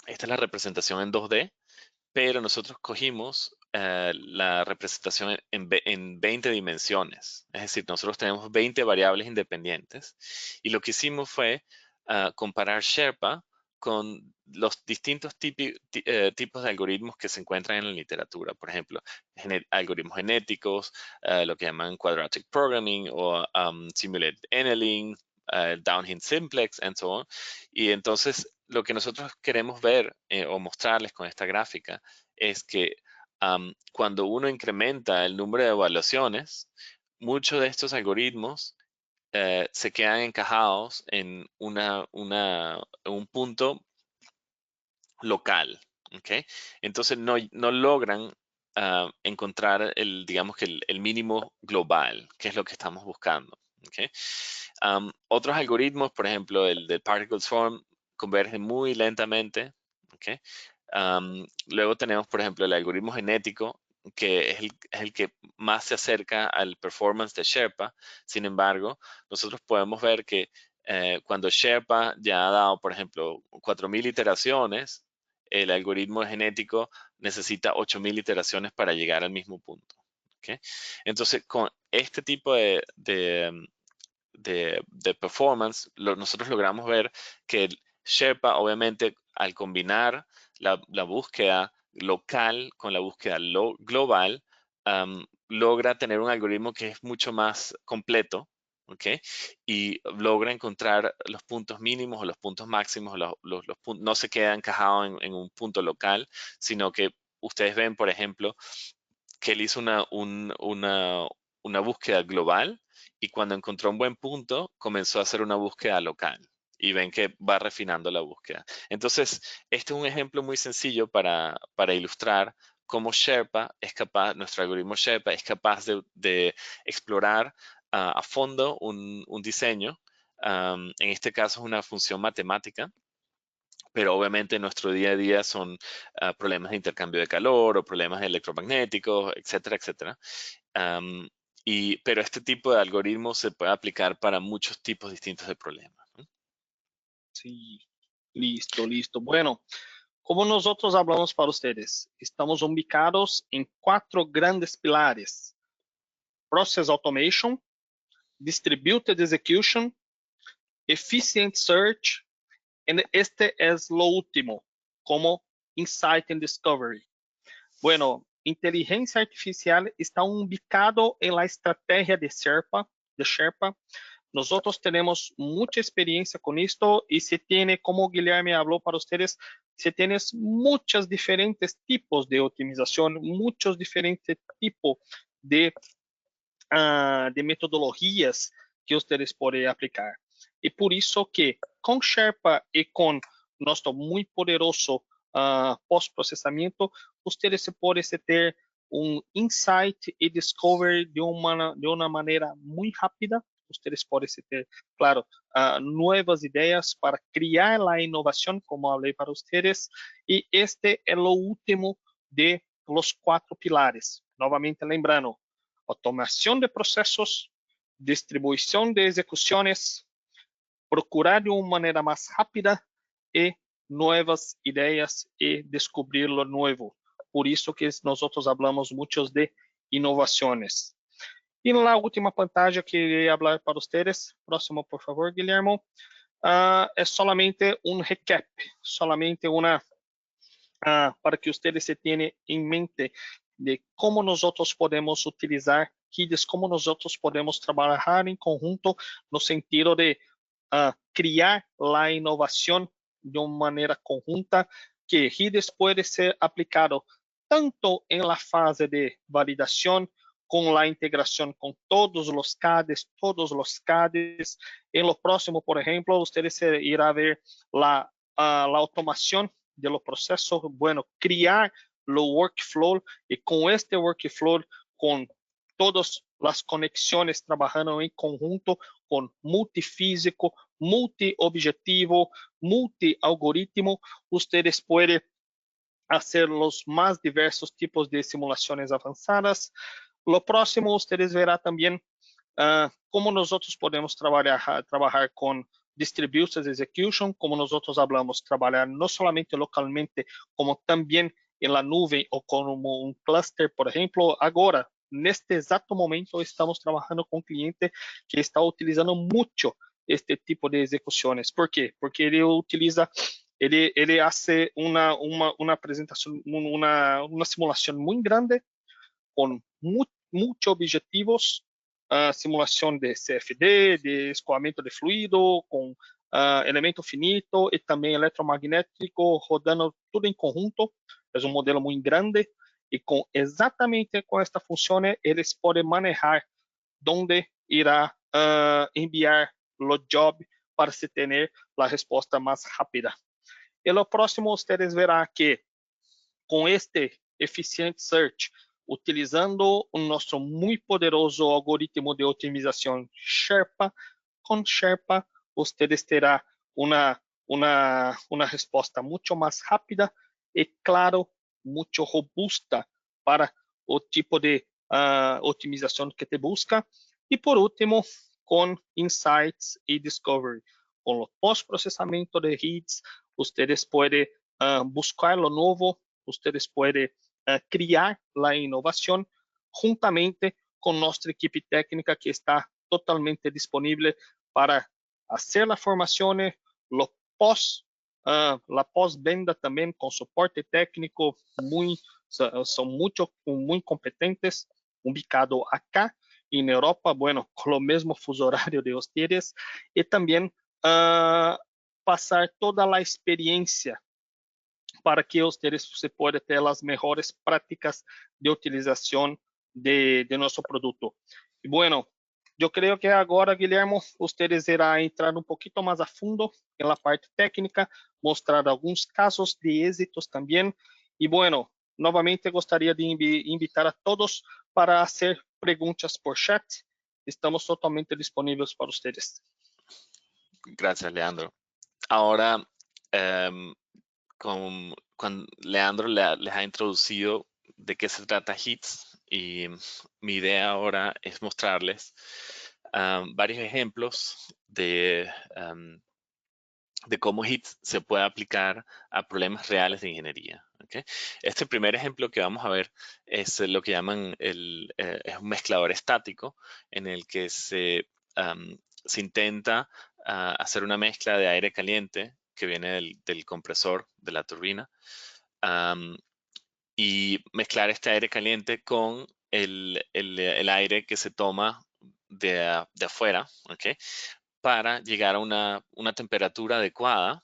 es la representación en 2D pero nosotros cogimos la representación en 20 dimensiones. Es decir, nosotros tenemos 20 variables independientes y lo que hicimos fue comparar Sherpa con los distintos tipos de algoritmos que se encuentran en la literatura. Por ejemplo, algoritmos genéticos, lo que llaman quadratic programming o simulated annealing, downhand simplex, and so on. Y entonces, lo que nosotros queremos ver o mostrarles con esta gráfica es que cuando uno incrementa el número de evaluaciones, muchos de estos algoritmos se quedan encajados en un punto local, ¿ok? Entonces no logran encontrar digamos que el mínimo global, que es lo que estamos buscando, ¿ok? Otros algoritmos, por ejemplo, el de particle swarm, convergen muy lentamente, ¿ok? Luego tenemos, por ejemplo, el algoritmo genético, que es el que más se acerca al performance de Sherpa. Sin embargo, nosotros podemos ver que cuando Sherpa ya ha dado, por ejemplo, 4.000 iteraciones, el algoritmo genético necesita 8.000 iteraciones para llegar al mismo punto. ¿Okay? Entonces, con este tipo de performance, nosotros logramos ver que el Sherpa, obviamente, al combinar la búsqueda local con la búsqueda global, logra tener un algoritmo que es mucho más completo, ¿ok? Y logra encontrar los puntos mínimos o los puntos máximos, no se queda encajado en un punto local, sino que ustedes ven, por ejemplo, que él hizo una búsqueda global y cuando encontró un buen punto, comenzó a hacer una búsqueda local y ven que va refinando la búsqueda. Entonces, este es un ejemplo muy sencillo para ilustrar cómo Sherpa es capaz, nuestro algoritmo Sherpa es capaz de explorar a fondo un diseño. En este caso es una función matemática, pero obviamente en nuestro día a día son problemas de intercambio de calor o problemas electromagnéticos, etcétera, etcétera. Pero este tipo de algoritmos se puede aplicar para muchos tipos distintos de problemas, ¿no? Sí, listo, listo. Bueno, como nosotros hablamos para ustedes, estamos ubicados en 4 grandes pilares: Process Automation, Distributed Execution, Efficient Search, y este es lo último, como Insight and Discovery. Bueno, inteligencia artificial está ubicado en la estrategia de Sherpa. Nosotros tenemos mucha experiencia con esto y se tiene, como Guilherme habló para ustedes, se tiene muchos diferentes tipos de optimización, muchos diferentes tipos de metodologías que ustedes pueden aplicar. Y por eso que con Sherpa y con nuestro muy poderoso pós-procesamiento, ustedes se pueden tener un insight y discovery de una manera muy rápida. Ustedes pueden tener, claro, nuevas ideas para crear la innovación, como hablé para ustedes. Y este es lo último de los 4 pilares. Novamente lembrando, automación de procesos, distribución de ejecuciones, procurar de una manera más rápida y nuevas ideas y descubrir lo nuevo. Por eso que nosotros hablamos mucho de innovaciones. Y en la última pantalla que quería hablar para ustedes, próximo por favor, Guillermo, es solamente un recap, solamente para que ustedes se tengan en mente de cómo nosotros podemos utilizar HIDES, cómo nosotros podemos trabajar en conjunto no sentido de crear la innovación de una manera conjunta, que HIDES puede ser aplicado tanto en la fase de validación, con la integración con todos los CADs. En lo próximo, por ejemplo, ustedes irán a ver la automación de los procesos, bueno, crear los workflow y con este workflow, con todas las conexiones trabajando en conjunto, con multifísico, multiobjetivo, multialgoritmo, ustedes pueden hacer los más diversos tipos de simulaciones avanzadas. Lo próximo, ustedes verán también cómo nosotros podemos trabajar con Distributed Execution, como nosotros hablamos, trabalhar no solamente localmente, como también em la nuvem ou como um cluster, por exemplo, agora, neste exato momento, estamos trabalhando com um cliente que está utilizando muito este tipo de execuções. ¿Por quê? Porque ele utiliza, ele hace uma apresentação, uma simulação muito grande, com muitos objetivos, simulação de CFD, de escoamento de fluido, com elemento finito e também eletromagnético, rodando tudo em conjunto. É um modelo muito grande e exatamente com esta função, eles podem manejar onde irá enviar o job para se ter a resposta mais rápida. E no próximo, vocês verão que com este eficiente search, utilizando o nosso muito poderoso algoritmo de otimização Sherpa, com Sherpa, vocês terão uma resposta muito mais rápida e, claro, muito robusta para o tipo de otimização que te busca. E, por último, com Insights e Discovery. Com o pós-processamento de hits, vocês podem buscar lo novo, vocês podem criar a inovação juntamente com nossa equipe técnica que está totalmente disponível para fazer a formação, a pós-venda também com suporte técnico, são muito competentes, ubicado acá em Europa, bueno, com o mesmo fuso horário de vocês, e também passar toda a experiência para que vocês se possam ter as melhores práticas de utilização de nosso produto. E, bueno, eu creio que agora, Guilherme, vocês irão entrar um pouquinho mais a fundo na parte técnica, mostrar alguns casos de êxitos também. E, bueno, novamente gostaria de invitar a todos para fazer perguntas por chat. Estamos totalmente disponíveis para vocês. Gracias, Leandro. Ahora, cuando Leandro les ha introducido de qué se trata HITS, y mi idea ahora es mostrarles varios ejemplos de cómo HITS se puede aplicar a problemas reales de ingeniería. ¿Okay? Este primer ejemplo que vamos a ver es lo que llaman es un mezclador estático, en el que se intenta hacer una mezcla de aire caliente que viene del compresor de la turbina, y mezclar este aire caliente con el aire que se toma de afuera, ¿okay? Para llegar a una temperatura adecuada,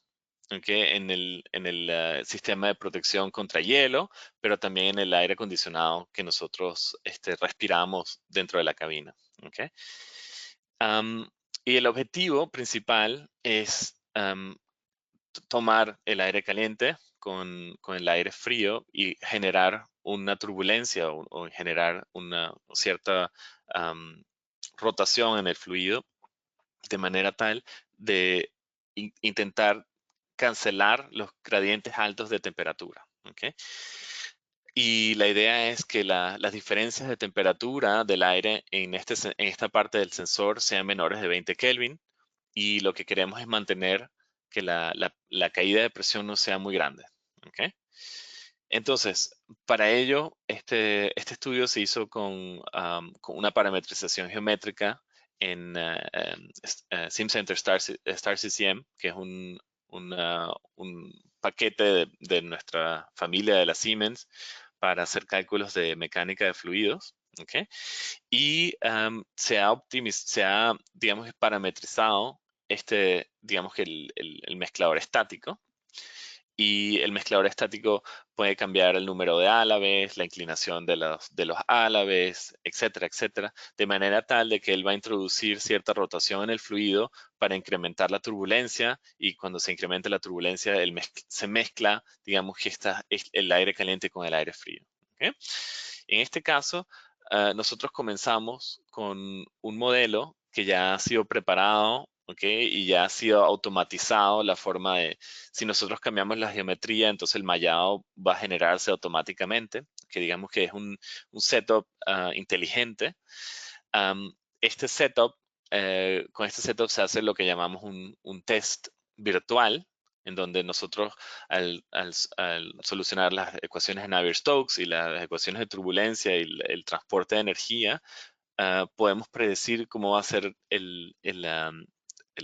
¿okay? en el sistema de protección contra hielo, pero también en el aire acondicionado que nosotros respiramos dentro de la cabina. ¿Okay? Y el objetivo principal es tomar el aire caliente con el aire frío y generar una turbulencia o generar una cierta rotación en el fluido, de manera tal de intentar cancelar los gradientes altos de temperatura. ¿Okay? Y la idea es que las diferencias de temperatura del aire en esta parte del sensor sean menores de 20 Kelvin, y lo que queremos es mantener que la caída de presión no sea muy grande. ¿Okay? Entonces, para ello, este estudio se hizo con una parametrización geométrica en SimCenter StarCCM, que es un paquete de nuestra familia de la Siemens para hacer cálculos de mecánica de fluidos. ¿Okay? Y se ha, digamos, parametrizado digamos que el mezclador estático. Y el mezclador estático puede cambiar el número de álabes, la inclinación de los álabes, etcétera, etcétera, de manera tal de que él va a introducir cierta rotación en el fluido para incrementar la turbulencia, y cuando se incrementa la turbulencia se mezcla, digamos, que el aire caliente con el aire frío. ¿Okay? En este caso, nosotros comenzamos con un modelo que ya ha sido preparado, ¿okay? Y ya ha sido automatizado la forma de, si nosotros cambiamos la geometría, entonces el mallado va a generarse automáticamente, que digamos que es un setup inteligente. Este setup, con este setup se hace lo que llamamos un test virtual, en donde nosotros al solucionar las ecuaciones de Navier-Stokes y las ecuaciones de turbulencia y el transporte de energía, podemos predecir cómo va a ser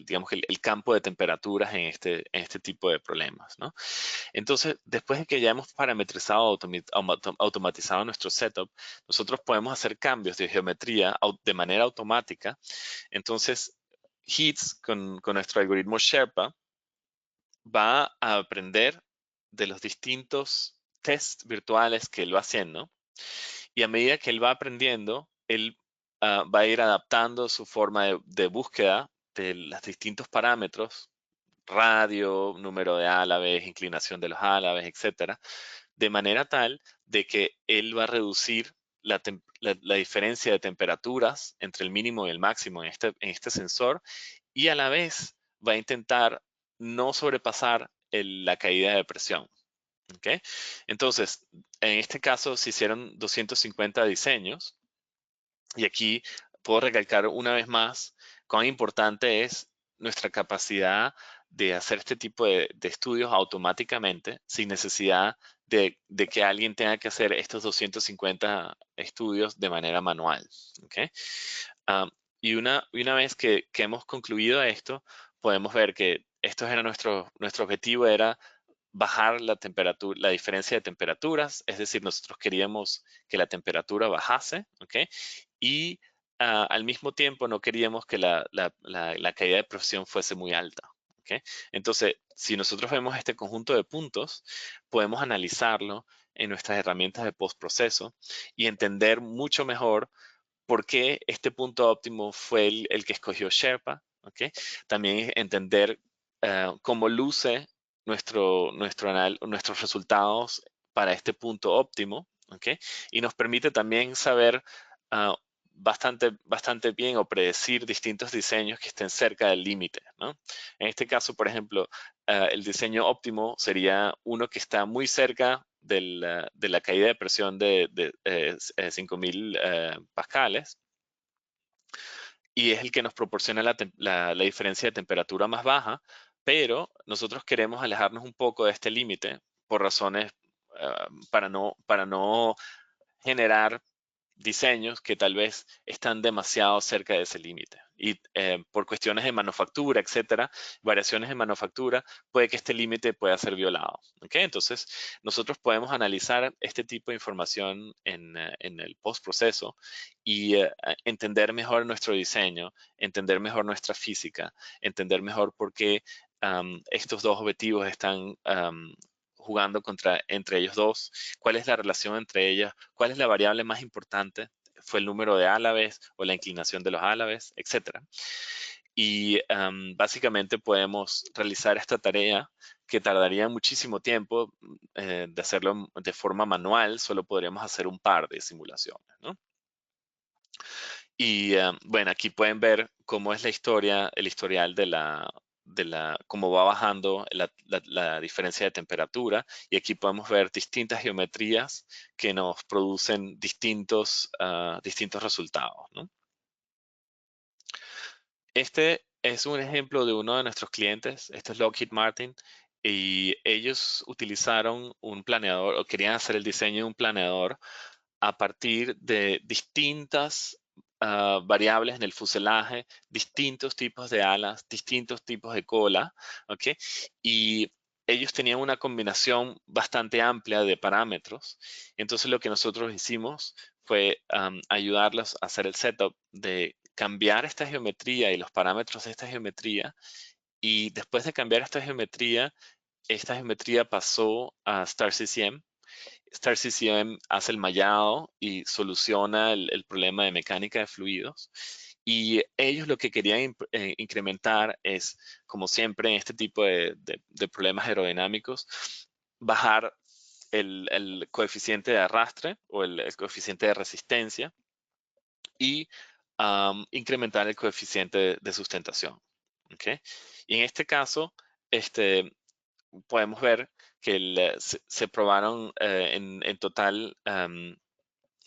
digamos, el campo de temperaturas en este tipo de problemas, ¿no? Entonces, después de que ya hemos parametrizado, automatizado nuestro setup, nosotros podemos hacer cambios de geometría de manera automática. Entonces, HEATS con nuestro algoritmo Sherpa va a aprender de los distintos tests virtuales que él va haciendo, y a medida que él va aprendiendo, él va a ir adaptando su forma de búsqueda de los distintos parámetros, radio, número de álabes, inclinación de los álabes, etcétera, de manera tal de que él va a reducir la diferencia de temperaturas entre el mínimo y el máximo en este sensor, y a la vez va a intentar no sobrepasar la caída de presión. ¿Okay? Entonces, en este caso se hicieron 250 diseños, y aquí puedo recalcar una vez más cuán importante es nuestra capacidad de hacer este tipo de estudios automáticamente sin necesidad de que alguien tenga que hacer estos 250 estudios de manera manual. ¿Okay? Y una vez que hemos concluido esto, podemos ver que esto era nuestro objetivo, era bajar la temperatura, la diferencia de temperaturas, es decir, nosotros queríamos que la temperatura bajase, ¿ok? Y al mismo tiempo no queríamos que la caída de presión fuese muy alta, ¿ok? Entonces, si nosotros vemos este conjunto de puntos, podemos analizarlo en nuestras herramientas de postproceso y entender mucho mejor por qué este punto óptimo fue el que escogió Sherpa, ¿ok? También entender cómo luce nuestros resultados para este punto óptimo, ¿ok? Y nos permite también saber bastante bien o predecir distintos diseños que estén cerca del límite, ¿no? En este caso, por ejemplo, el diseño óptimo sería uno que está muy cerca de la caída de presión de 5.000 pascales, y es el que nos proporciona la diferencia de temperatura más baja, pero nosotros queremos alejarnos un poco de este límite por razones para no generar diseños que tal vez están demasiado cerca de ese límite. Y por cuestiones de manufactura, etcétera, variaciones de manufactura, puede que este límite pueda ser violado. ¿Okay? Entonces, nosotros podemos analizar este tipo de información en el postproceso y entender mejor nuestro diseño, entender mejor nuestra física, entender mejor por qué estos dos objetivos están jugando entre ellos dos, cuál es la relación entre ellas, cuál es la variable más importante, fue el número de álabes o la inclinación de los álabes, etc. Y básicamente podemos realizar esta tarea que tardaría muchísimo tiempo de hacerlo de forma manual, solo podríamos hacer un par de simulaciones, ¿no? Y bueno, aquí pueden ver cómo es la historia, el historial cómo va bajando la diferencia de temperatura, y aquí podemos ver distintas geometrías que nos producen distintos resultados, ¿no? Este es un ejemplo de uno de nuestros clientes, este es Lockheed Martin, y ellos utilizaron un planeador, o querían hacer el diseño de un planeador a partir de distintas variables en el fuselaje, distintos tipos de alas, distintos tipos de cola, ¿ok? Y ellos tenían una combinación bastante amplia de parámetros. Entonces lo que nosotros hicimos fue ayudarlos a hacer el setup de cambiar esta geometría y los parámetros de esta geometría, y después de cambiar esta geometría pasó a StarCCM. StarCCM hace el mallado y soluciona el problema de mecánica de fluidos. Y ellos lo que querían incrementar es, como siempre en este tipo de problemas aerodinámicos, bajar el coeficiente de arrastre o el coeficiente de resistencia y incrementar el coeficiente de sustentación. ¿Okay? Y en este caso, podemos ver que se probaron en total,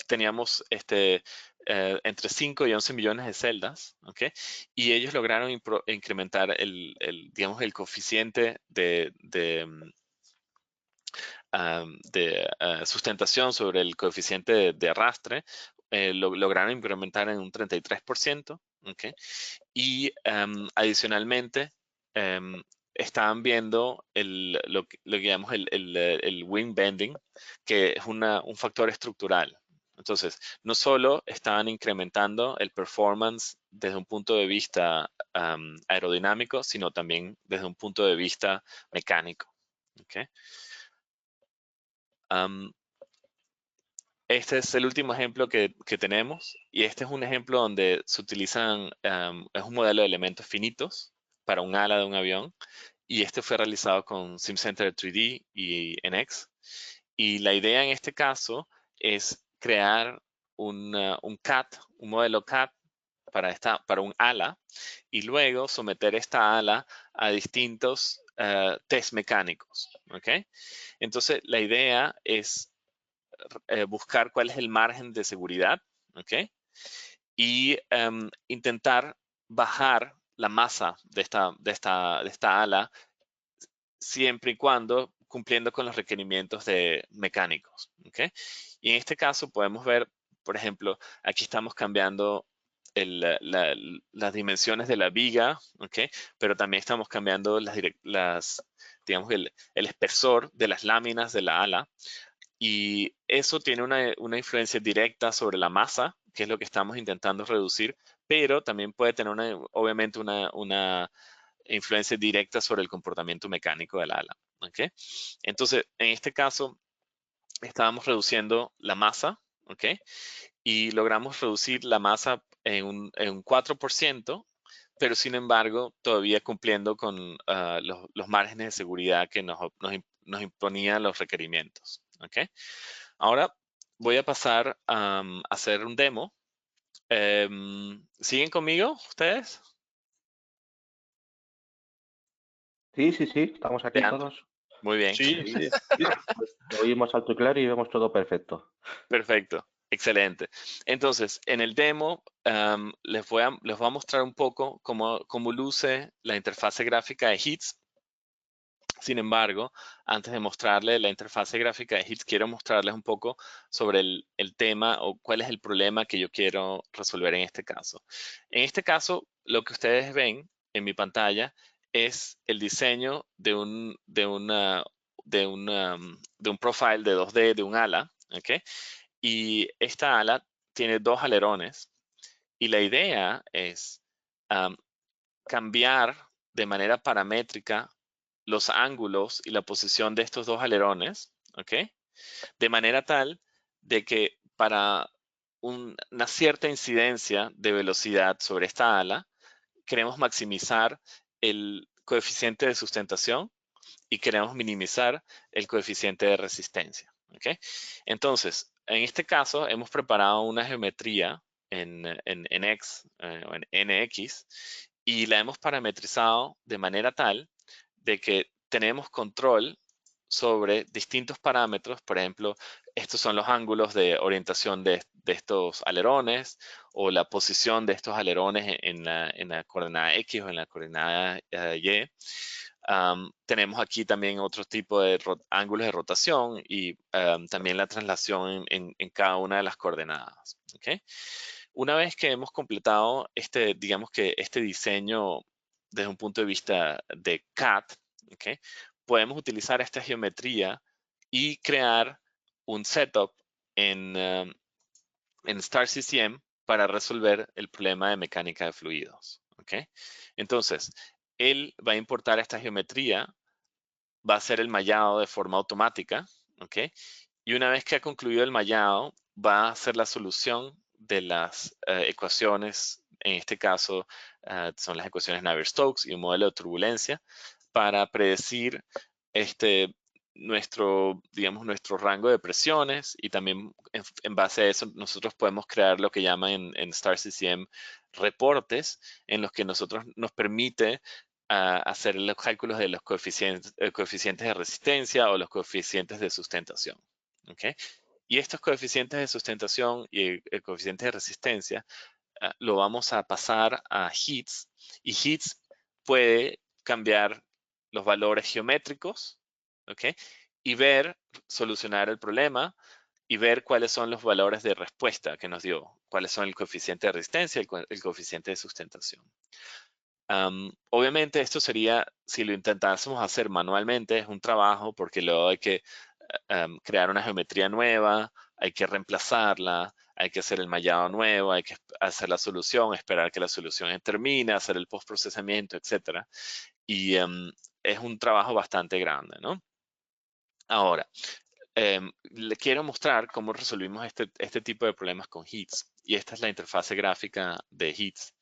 teníamos entre 5 y 11 millones de celdas, ¿ok? Y ellos lograron incrementar digamos, el coeficiente de sustentación sobre el coeficiente de arrastre, lograron incrementar en un 33%, ¿ok? Y adicionalmente, estaban viendo lo que llamamos el wing bending, que es un factor estructural. Entonces, no solo estaban incrementando el performance desde un punto de vista aerodinámico, sino también desde un punto de vista mecánico. ¿Okay? Este es el último ejemplo que tenemos, y este es un ejemplo donde se utilizan, es un modelo de elementos finitos para un ala de un avión, y este fue realizado con SimCenter 3D y NX. Y la idea en este caso es crear un CAD, un modelo CAD para un ala, y luego someter esta ala a distintos test mecánicos. ¿Okay? Entonces, la idea es buscar cuál es el margen de seguridad, ¿ok? Y intentar bajar la masa de esta ala siempre y cuando cumpliendo con los requerimientos mecánicos, ¿ok? Y en este caso podemos ver, por ejemplo, aquí estamos cambiando las dimensiones de la viga, ¿ok? Pero también estamos cambiando digamos, el espesor de las láminas de la ala. Y eso tiene una influencia directa sobre la masa, que es lo que estamos intentando reducir, pero también puede tener obviamente una influencia directa sobre el comportamiento mecánico del ala. ¿Okay? Entonces, en este caso, estábamos reduciendo la masa, ¿ok? Y logramos reducir la masa en un 4%, pero sin embargo, todavía cumpliendo con los márgenes de seguridad que nos imponían los requerimientos. ¿Ok? Ahora voy a pasar a hacer un demo. ¿Siguen conmigo ustedes? Sí, sí, sí, estamos aquí Vean. todos. Muy bien. Sí, sí. Lo oímos alto y claro y vemos todo perfecto. Perfecto. Excelente. Entonces, en el demo les voy a mostrar un poco cómo luce la interfase gráfica de HITS. Sin embargo, antes de mostrarles la interfase gráfica de HITS, quiero mostrarles un poco sobre el tema o cuál es el problema que yo quiero resolver en este caso. En este caso, lo que ustedes ven en mi pantalla es el diseño de un profile de 2D de un ala, ¿ok? Y esta ala tiene dos alerones, y la idea es cambiar de manera paramétrica los ángulos y la posición de estos dos alerones, ¿ok? De manera tal de que para una cierta incidencia de velocidad sobre esta ala, queremos maximizar el coeficiente de sustentación y queremos minimizar el coeficiente de resistencia, ¿ok? Entonces, en este caso, hemos preparado una geometría en X o en NX, y la hemos parametrizado de manera tal de que tenemos control sobre distintos parámetros. Por ejemplo, estos son los ángulos de orientación de estos alerones, o la posición de estos alerones en la coordenada X o en la coordenada Y. Tenemos aquí también otro tipo de ángulos de rotación, y también la traslación en cada una de las coordenadas. ¿Okay? Una vez que hemos completado digamos que este diseño desde un punto de vista de CAD, ¿okay? Podemos utilizar esta geometría y crear un setup en StarCCM para resolver el problema de mecánica de fluidos. ¿Okay? Entonces, él va a importar esta geometría, va a hacer el mallado de forma automática, ¿ok? Y una vez que ha concluido el mallado, va a hacer la solución de las ecuaciones. En este caso, son las ecuaciones Navier-Stokes y un modelo de turbulencia para predecir nuestro rango de presiones, y también en base a eso nosotros podemos crear lo que llaman en StarCCM reportes, en los que nos permite hacer los cálculos de los coeficientes de resistencia o los coeficientes de sustentación. ¿Okay? Y estos coeficientes de sustentación y el coeficiente de resistencia lo vamos a pasar a Heats, y Heats puede cambiar los valores geométricos, ¿ok? Y solucionar el problema y ver cuáles son los valores de respuesta que nos dio, cuáles son el coeficiente de resistencia y el coeficiente de sustentación. Obviamente esto sería, si lo intentásemos hacer manualmente, es un trabajo porque luego hay que crear una geometría nueva, hay que reemplazarla, hay que hacer el mallado nuevo, hay que hacer la solución, esperar que la solución termine, hacer el postprocesamiento, etc. Y es un trabajo bastante grande, ¿no? Ahora, le quiero mostrar cómo resolvimos este tipo de problemas con Heats. Y esta es la interfase gráfica de Heats.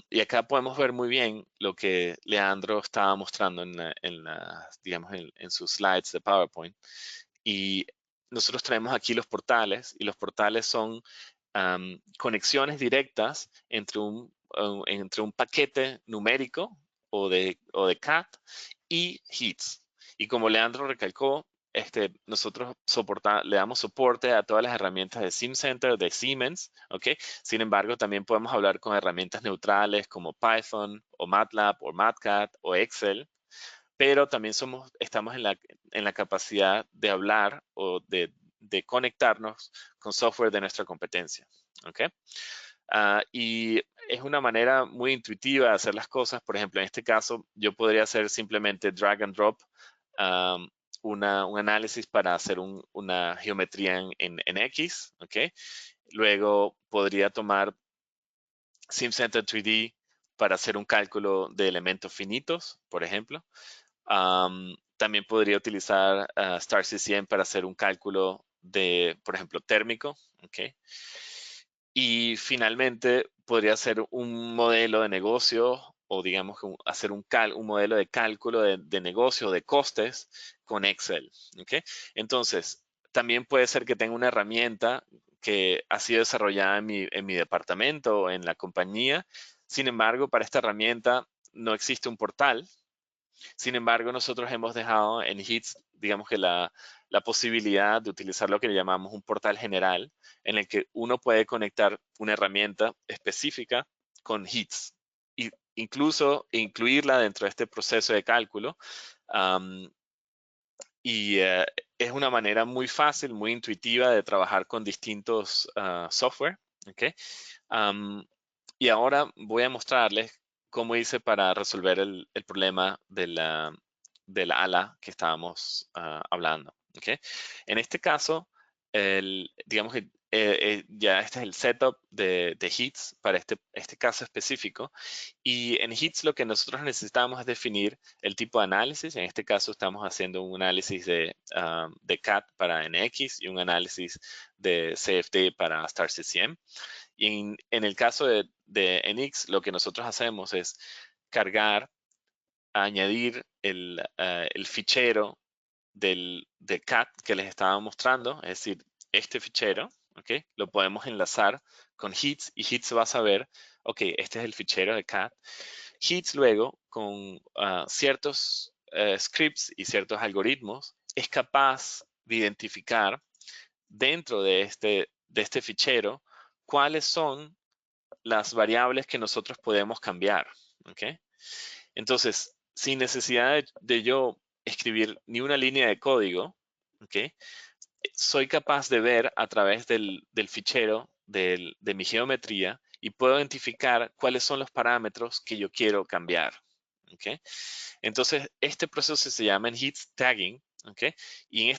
Y acá podemos ver muy bien lo que Leandro estaba mostrando digamos, en sus slides de PowerPoint. Y nosotros traemos aquí los portales, y los portales son conexiones directas entre un paquete numérico o de CAD y Heats. Y como Leandro recalcó, nosotros le damos soporte a todas las herramientas de SimCenter, de Siemens, ¿ok? Sin embargo, también podemos hablar con herramientas neutrales como Python o MATLAB o MATCAD o Excel, pero también estamos en la capacidad de hablar o de conectarnos con software de nuestra competencia, ¿ok? Y es una manera muy intuitiva de hacer las cosas. Por ejemplo, en este caso, yo podría hacer simplemente drag and drop un análisis para hacer una geometría en X, ¿ok? Luego podría tomar SimCenter 3D para hacer un cálculo de elementos finitos, por ejemplo. También podría utilizar StarCCM para hacer un cálculo de, por ejemplo, térmico, ¿ok? Y finalmente podría hacer un modelo de negocio, o digamos hacer un modelo de cálculo de negocio, de costes con Excel, ¿ok? Entonces, también puede ser que tenga una herramienta que ha sido desarrollada en mi departamento o en la compañía. Sin embargo, para esta herramienta no existe un portal. Sin embargo, nosotros hemos dejado en Heats, digamos que la posibilidad de utilizar lo que le llamamos un portal general, en el que uno puede conectar una herramienta específica con Heats e incluso incluirla dentro de este proceso de cálculo. Es una manera muy fácil, muy intuitiva de trabajar con distintos software. ¿Okay? Y ahora voy a mostrarles cómo hice para resolver el problema de la ala que estábamos hablando. ¿Okay? En este caso, digamos que ya este es el setup de Heats para este caso específico. Y en Heats lo que nosotros necesitamos es definir el tipo de análisis. En este caso estamos haciendo un análisis de CAD para NX y un análisis de CFD para StarCCM. Y en el caso de NX, lo que nosotros hacemos es cargar, añadir el fichero de CAD que les estaba mostrando, es decir, este fichero, ¿ok? Lo podemos enlazar con Heats y Heats va a saber, ok, este es el fichero de CAD. Heats luego, con ciertos scripts y ciertos algoritmos, es capaz de identificar dentro de este fichero cuáles son las variables que nosotros podemos cambiar, ¿ok? Entonces, sin necesidad de yo escribir ni una línea de código, ¿ok? Soy capaz de ver a través del fichero de mi geometría y puedo identificar cuáles son los parámetros que yo quiero cambiar, ¿ok? Entonces, este proceso se llama en Heats tagging, ¿ok? Y en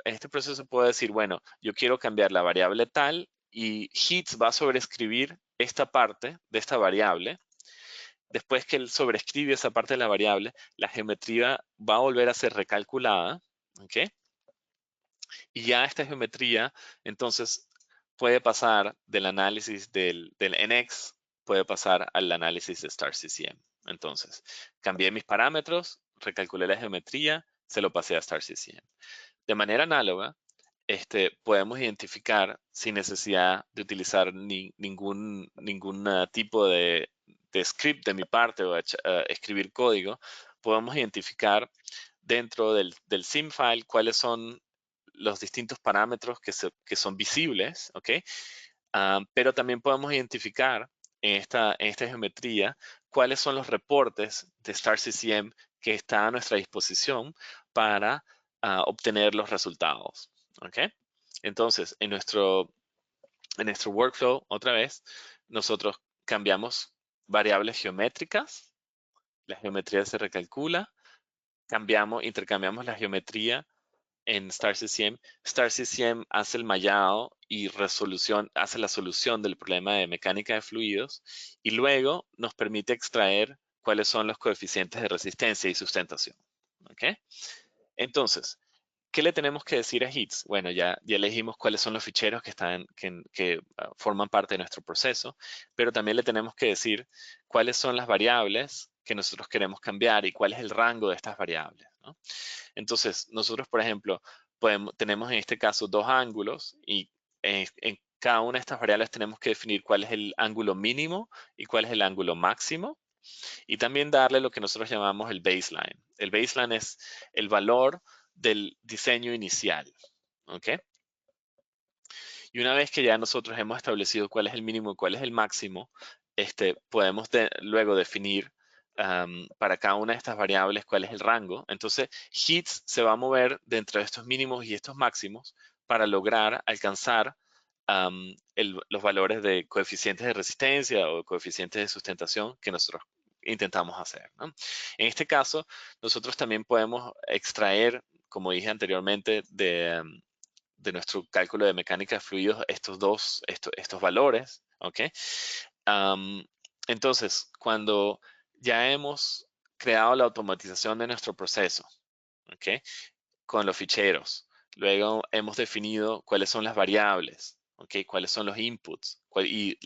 este proceso puedo decir, bueno, yo quiero cambiar la variable tal y Heats va a sobreescribir esta parte de esta variable. Después que él sobreescribe esa parte de la variable, la geometría va a volver a ser recalculada, ¿ok? Y ya esta geometría, entonces, puede pasar del análisis del NX, puede pasar al análisis de StarCCM. Entonces, cambié mis parámetros, recalculé la geometría, se lo pasé a StarCCM. De manera análoga, podemos identificar sin necesidad de utilizar ningún tipo de script de mi parte o escribir código, podemos identificar dentro del SIM file cuáles son los distintos parámetros que son visibles, ¿ok? Pero también podemos identificar en esta geometría cuáles son los reportes de StarCCM que están a nuestra disposición para obtener los resultados, ¿ok? Entonces, en nuestro workflow, otra vez, nosotros cambiamos variables geométricas, la geometría se recalcula, intercambiamos la geometría en StarCCM. StarCCM hace el mallado y hace la solución del problema de mecánica de fluidos y luego nos permite extraer cuáles son los coeficientes de resistencia y sustentación. ¿Ok? Entonces, ¿qué le tenemos que decir a HITS? Bueno, ya le dijimos cuáles son los ficheros que forman parte de nuestro proceso, pero también le tenemos que decir cuáles son las variables que nosotros queremos cambiar y cuál es el rango de estas variables, ¿no? Entonces, nosotros, por ejemplo, tenemos en este caso dos ángulos y en cada una de estas variables tenemos que definir cuál es el ángulo mínimo y cuál es el ángulo máximo y también darle lo que nosotros llamamos el baseline. El baseline es el valor del diseño inicial, ¿ok? Y una vez que ya nosotros hemos establecido cuál es el mínimo y cuál es el máximo, podemos luego definir para cada una de estas variables cuál es el rango. Entonces, HITS se va a mover dentro de estos mínimos y estos máximos para lograr alcanzar los valores de coeficientes de resistencia o coeficientes de sustentación que nosotros intentamos hacer, ¿no? En este caso, nosotros también podemos extraer, como dije anteriormente, de nuestro cálculo de mecánica de fluidos estos valores, ¿ok? Entonces, cuando ya hemos creado la automatización de nuestro proceso, ¿ok? Con los ficheros, luego hemos definido cuáles son las variables, ¿ok? Cuáles son los inputs y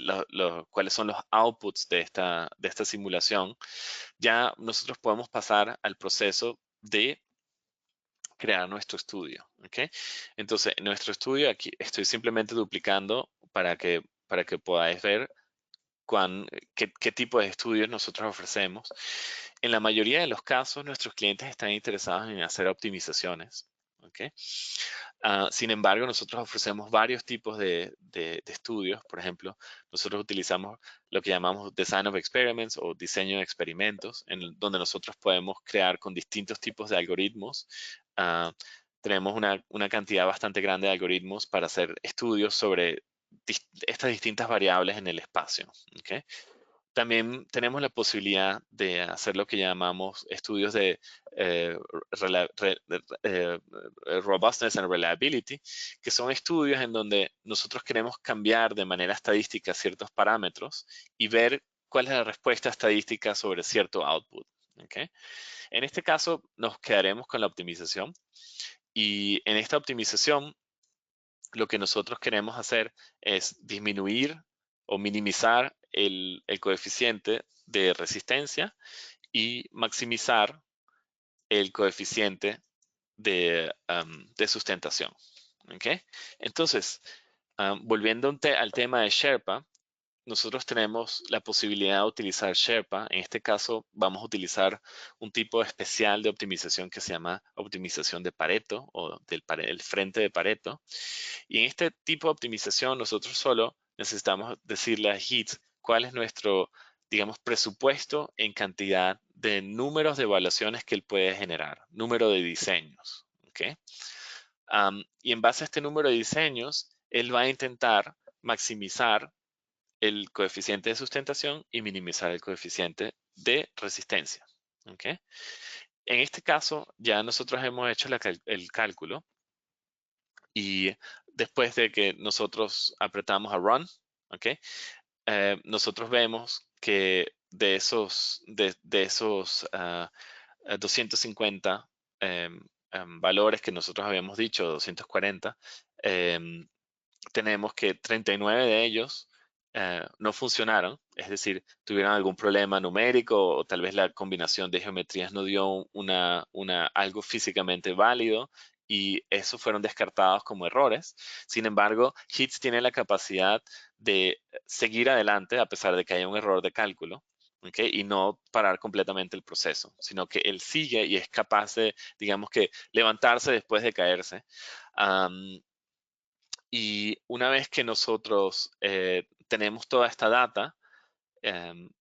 cuáles son los outputs de esta simulación, ya nosotros podemos pasar al proceso de crear nuestro estudio, ¿ok? Entonces, en nuestro estudio aquí estoy simplemente duplicando para que podáis ver qué tipo de estudios nosotros ofrecemos. En la mayoría de los casos, nuestros clientes están interesados en hacer optimizaciones, ¿ok? Sin embargo, nosotros ofrecemos varios tipos de estudios. Por ejemplo, nosotros utilizamos lo que llamamos Design of Experiments o diseño de experimentos, donde nosotros podemos crear con distintos tipos de algoritmos. Tenemos una cantidad bastante grande de algoritmos para hacer estudios sobre estas distintas variables en el espacio. ¿Okay? También tenemos la posibilidad de hacer lo que llamamos estudios de robustness and reliability, que son estudios en donde nosotros queremos cambiar de manera estadística ciertos parámetros y ver cuál es la respuesta estadística sobre cierto output. ¿Okay? En este caso nos quedaremos con la optimización y en esta optimización lo que nosotros queremos hacer es disminuir o minimizar el coeficiente de resistencia y maximizar el coeficiente de sustentación. ¿Okay? Entonces, volviendo al tema de Sherpa, nosotros tenemos la posibilidad de utilizar Sherpa. En este caso, vamos a utilizar un tipo especial de optimización que se llama optimización de Pareto o el frente de Pareto. Y en este tipo de optimización, nosotros solo necesitamos decirle a HITS cuál es nuestro, digamos, presupuesto en cantidad de números de evaluaciones que él puede generar, número de diseños. ¿Okay? Y en base a este número de diseños, él va a intentar maximizar el coeficiente de sustentación y minimizar el coeficiente de resistencia. ¿Okay? En este caso, ya nosotros hemos hecho el cálculo y después de que nosotros apretamos a Run, ¿okay? Nosotros vemos que de esos 250 valores que nosotros habíamos dicho, 240, tenemos que 39 de ellos no funcionaron, es decir, tuvieron algún problema numérico o tal vez la combinación de geometrías no dio algo físicamente válido y esos fueron descartados como errores. Sin embargo, HITS tiene la capacidad de seguir adelante a pesar de que haya un error de cálculo ¿okay? Y no parar completamente el proceso, sino que él sigue y es capaz de, digamos que, levantarse después de caerse. Y una vez que nosotros tenemos toda esta data,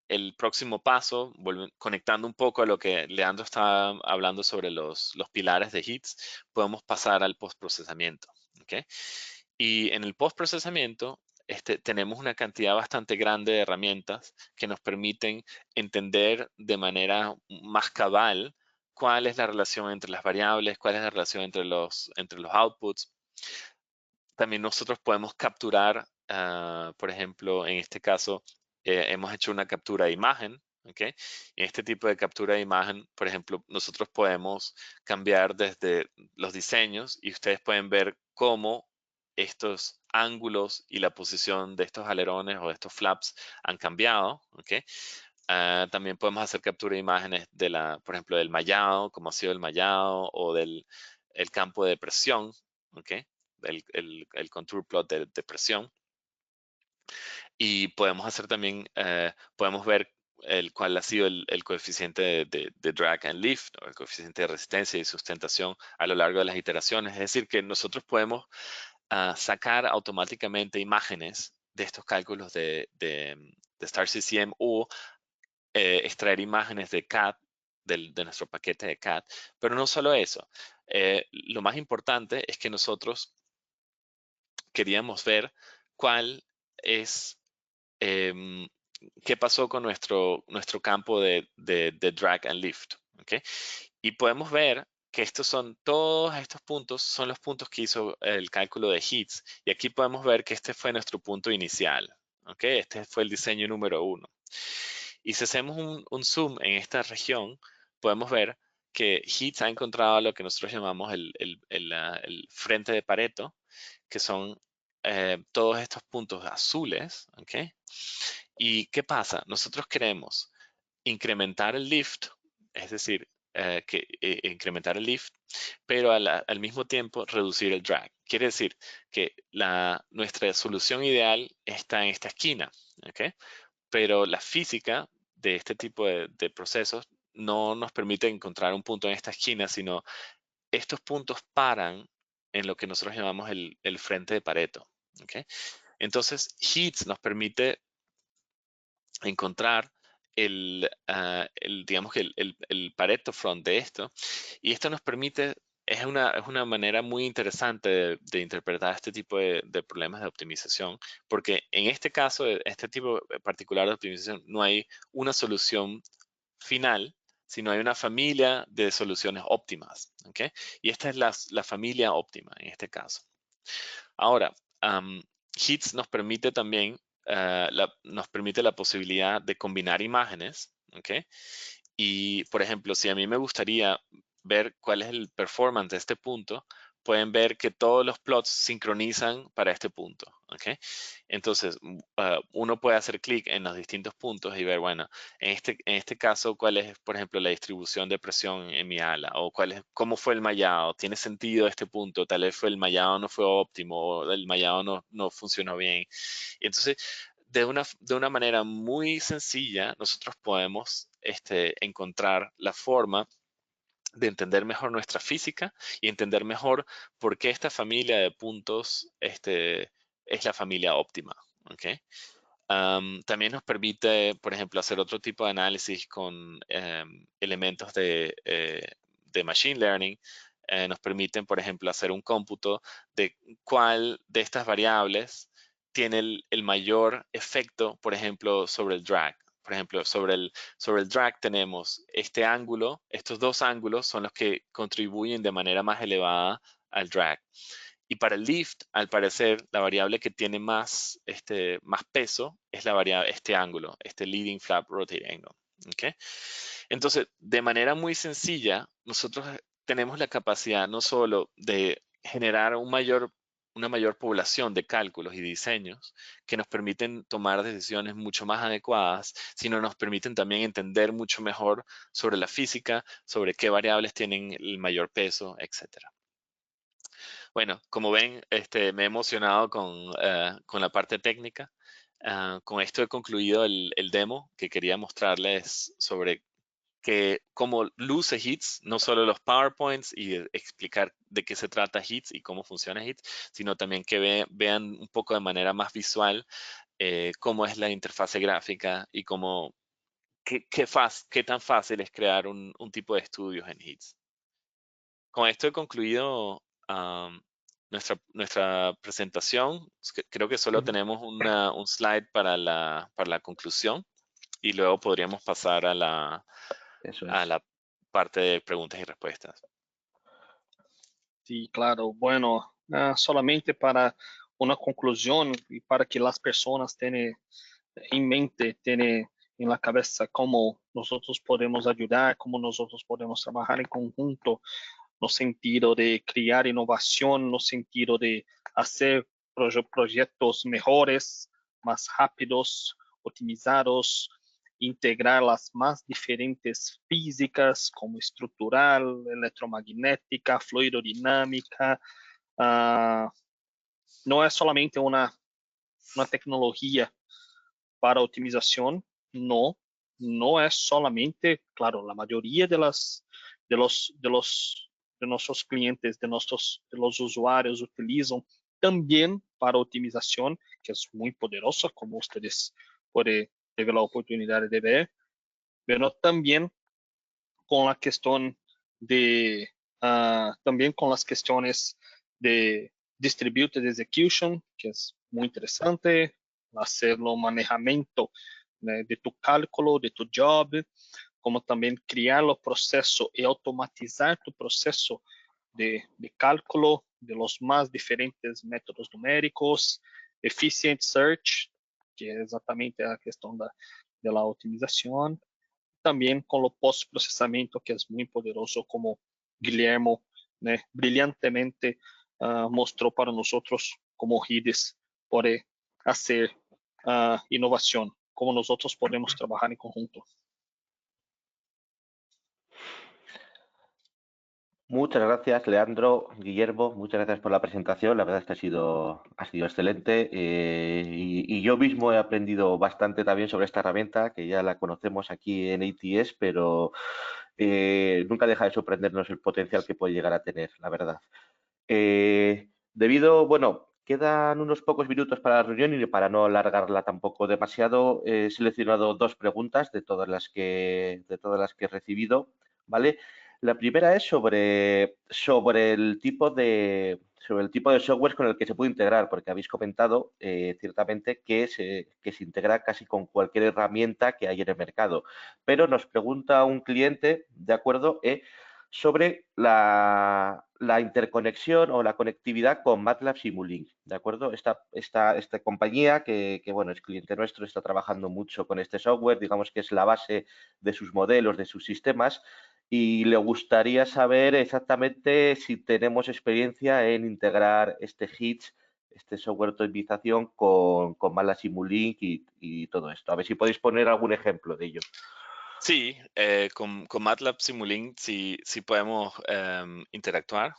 el próximo paso, conectando un poco a lo que Leandro estaba hablando sobre los pilares de HEATS, podemos pasar al postprocesamiento. ¿Okay? Y en el postprocesamiento tenemos una cantidad bastante grande de herramientas que nos permiten entender de manera más cabal cuál es la relación entre las variables, cuál es la relación entre los outputs. También nosotros podemos capturar, por ejemplo, en este caso, hemos hecho una captura de imagen, ¿ok? En este tipo de captura de imagen, por ejemplo, nosotros podemos cambiar desde los diseños y ustedes pueden ver cómo estos ángulos y la posición de estos alerones o de estos flaps han cambiado, ¿ok? También podemos hacer captura de imágenes de por ejemplo, del mallado, cómo ha sido el mallado o del el campo de presión, ¿ok? El contour plot de presión. Y podemos hacer también, podemos ver cuál ha sido el coeficiente de drag and lift, o el coeficiente de resistencia y sustentación a lo largo de las iteraciones. Es decir, que nosotros podemos sacar automáticamente imágenes de estos cálculos de StarCCM o extraer imágenes de CAD, de nuestro paquete de CAD. Pero no solo eso. Lo más importante es que nosotros queríamos ver cuál es, qué pasó con nuestro campo de drag and lift. ¿Okay? Y podemos ver que todos estos puntos son los puntos que hizo el cálculo de HEATS. Y aquí podemos ver que este fue nuestro punto inicial. ¿Okay? Este fue el diseño número 1. Y si hacemos un zoom en esta región, podemos ver que HEATS ha encontrado lo que nosotros llamamos el frente de Pareto, que son todos estos puntos azules, ¿ok? ¿Y qué pasa? Nosotros queremos incrementar el lift, es decir, incrementar el lift, pero al mismo tiempo reducir el drag. Quiere decir que nuestra solución ideal está en esta esquina, ¿ok? Pero la física de este tipo de procesos no nos permite encontrar un punto en esta esquina, sino estos puntos paran en lo que nosotros llamamos el frente de Pareto. ¿Okay? Entonces, HEATS nos permite encontrar digamos que el Pareto front de esto, y esto nos permite, es una manera muy interesante de interpretar este tipo de problemas de optimización, porque en este caso, este tipo particular de optimización, no hay una solución final, sino hay una familia de soluciones óptimas. ¿Okay? Y esta es la familia óptima en este caso. Ahora, HEATS nos permite también nos permite la posibilidad de combinar imágenes, ¿ok? Y, por ejemplo, si a mí me gustaría ver cuál es el performance de este punto, pueden ver que todos los plots sincronizan para este punto, ¿ok? Entonces, uno puede hacer clic en los distintos puntos y ver, bueno, en este caso, cuál es, por ejemplo, la distribución de presión en mi ala, o cómo fue el mallado, tiene sentido este punto, tal vez el mallado no fue óptimo, o el mallado no funcionó bien. Y entonces, de una manera muy sencilla, nosotros podemos encontrar la forma de entender mejor nuestra física y entender mejor por qué esta familia de puntos es la familia óptima. ¿Okay? También nos permite, por ejemplo, hacer otro tipo de análisis con elementos de Machine Learning. Nos permiten, por ejemplo, hacer un cómputo de cuál de estas variables tiene el mayor efecto, por ejemplo, sobre el drag. Por ejemplo, sobre el drag tenemos este ángulo, estos dos ángulos son los que contribuyen de manera más elevada al drag. Y para el lift, al parecer, la variable que tiene más peso es este ángulo, este leading flap rotate angle. ¿Okay? Entonces, de manera muy sencilla, nosotros tenemos la capacidad no solo de generar una mayor población de cálculos y diseños que nos permiten tomar decisiones mucho más adecuadas, sino nos permiten también entender mucho mejor sobre la física, sobre qué variables tienen el mayor peso, etcétera. Bueno, como ven, me he emocionado con la parte técnica. Con esto he concluido el demo que quería mostrarles sobre cómo luce HITS, no solo los PowerPoints y explicar de qué se trata HITS y cómo funciona HITS, sino también que vean un poco de manera más visual cómo es la interfase gráfica y qué tan fácil es crear un tipo de estudios en HITS. Con esto he concluido nuestra presentación. Creo que solo tenemos un slide para la conclusión y luego podríamos pasar a la parte de preguntas y respuestas. Sí, claro. Bueno, solamente para una conclusión y para que las personas tengan en mente, tengan en la cabeza cómo nosotros podemos ayudar, cómo nosotros podemos trabajar en conjunto, no sentido de crear innovación, no sentido de hacer proyectos mejores, más rápidos, optimizados, integrar las más diferentes físicas como estructural, electromagnética, fluidodinámica. No es solamente una tecnología para optimización, no es solamente, claro, la mayoría de nuestros clientes, de los usuarios utilizan también para optimización, que es muy poderosa, como ustedes pueden tener la oportunidad de ver, pero también con la cuestión de, también con las cuestiones de distributed execution, que es muy interesante, hacerlo manejamiento de tu cálculo, de tu job, como también crear los procesos y automatizar tu proceso de cálculo de los más diferentes métodos numéricos, efficient search, que es exactamente la cuestión de la optimización, también con lo post-procesamiento, que es muy poderoso, como Guillermo brillantemente mostró para nosotros como HIDES, puede hacer innovación, como nosotros podemos trabajar en conjunto. Muchas gracias, Leandro, Guillermo, muchas gracias por la presentación. La verdad es que ha sido excelente y yo mismo he aprendido bastante también sobre esta herramienta, que ya la conocemos aquí en ATS, pero nunca deja de sorprendernos el potencial que puede llegar a tener, la verdad. Bueno, quedan unos pocos minutos para la reunión y para no alargarla tampoco demasiado, he seleccionado dos preguntas de todas las que he recibido, ¿vale? La primera es sobre el tipo de software con el que se puede integrar, porque habéis comentado ciertamente que se integra casi con cualquier herramienta que hay en el mercado. Pero nos pregunta un cliente, ¿de acuerdo? Sobre la interconexión o la conectividad con MATLAB Simulink, ¿de acuerdo? Esta compañía bueno, es cliente nuestro, está trabajando mucho con este software, digamos que es la base de sus modelos, de sus sistemas, y le gustaría saber exactamente si tenemos experiencia en integrar este HITS, este software de optimización con MATLAB Simulink y todo esto. A ver si podéis poner algún ejemplo de ello. Sí, con MATLAB Simulink sí podemos interactuar.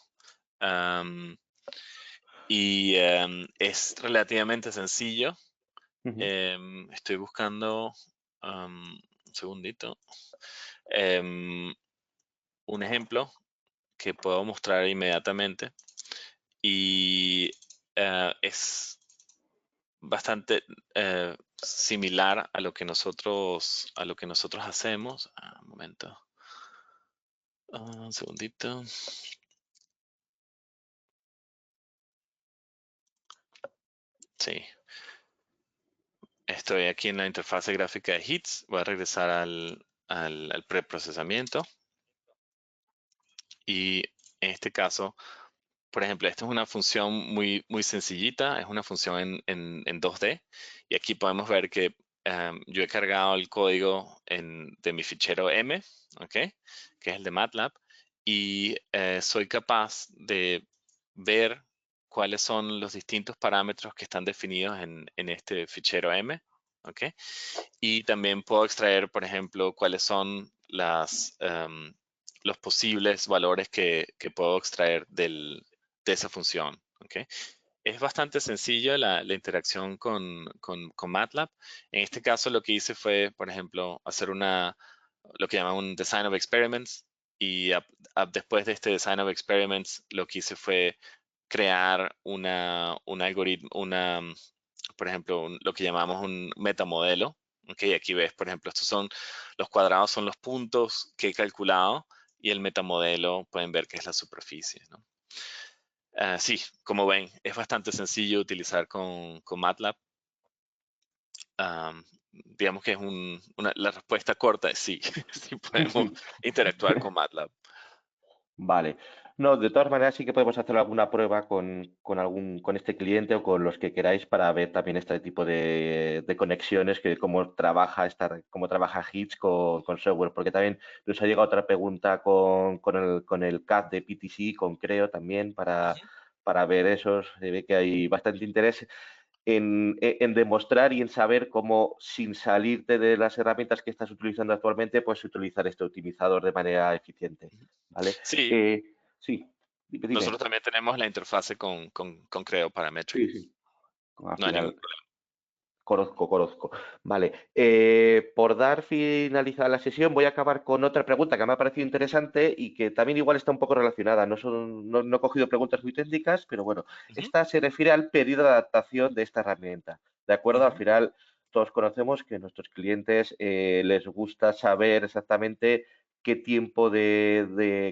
Es relativamente sencillo. Estoy buscando un segundito. Un ejemplo que puedo mostrar inmediatamente y es bastante similar a lo que nosotros hacemos. Un momento. Un segundito. Sí. Estoy aquí en la interfase gráfica de HITS. Voy a regresar al preprocesamiento. Y en este caso, por ejemplo, esta es una función muy sencillita. Es una función en 2D. Y aquí podemos ver que yo he cargado el código de mi fichero M, ¿okay? Que es el de MATLAB. Y soy capaz de ver cuáles son los distintos parámetros que están definidos en este fichero M. ¿Okay? Y también puedo extraer, por ejemplo, cuáles son los posibles valores que puedo extraer de esa función. ¿Okay? es bastante sencillo la interacción con MATLAB. En este caso lo que hice fue, por ejemplo, hacer lo que llaman un design of experiments y después de este design of experiments lo que hice fue crear un algoritmo, por ejemplo, lo que llamamos un metamodelo. Okay, aquí ves, por ejemplo, los cuadrados son los puntos que he calculado y el metamodelo pueden ver que es la superficie, ¿no? Sí, como ven, es bastante sencillo utilizar con MATLAB. Digamos que es la respuesta corta es sí, sí podemos interactuar con MATLAB. Vale. No, de todas maneras sí que podemos hacer alguna prueba con este cliente o con los que queráis para ver también este tipo de conexiones, que cómo trabaja Hitch con software, porque también nos ha llegado otra pregunta con el CAD de PTC, con Creo también, para ver eso. Se ve que hay bastante interés en demostrar y en saber cómo, sin salirte de las herramientas que estás utilizando actualmente, puedes utilizar este optimizador de manera eficiente. ¿Vale? Sí, Sí, dime. nosotros también tenemos la interfase con Creo Parametric. Sí, sí. Al No hay ningún final, problema. conozco. Vale. Por dar finalizada la sesión, voy a acabar con otra pregunta que me ha parecido interesante y que también igual está un poco relacionada. No he cogido preguntas muy técnicas, pero bueno, Ujú, esta se refiere al periodo de adaptación de esta herramienta. ¿De acuerdo? Al ujú, final, todos conocemos que a nuestros clientes les gusta saber exactamente qué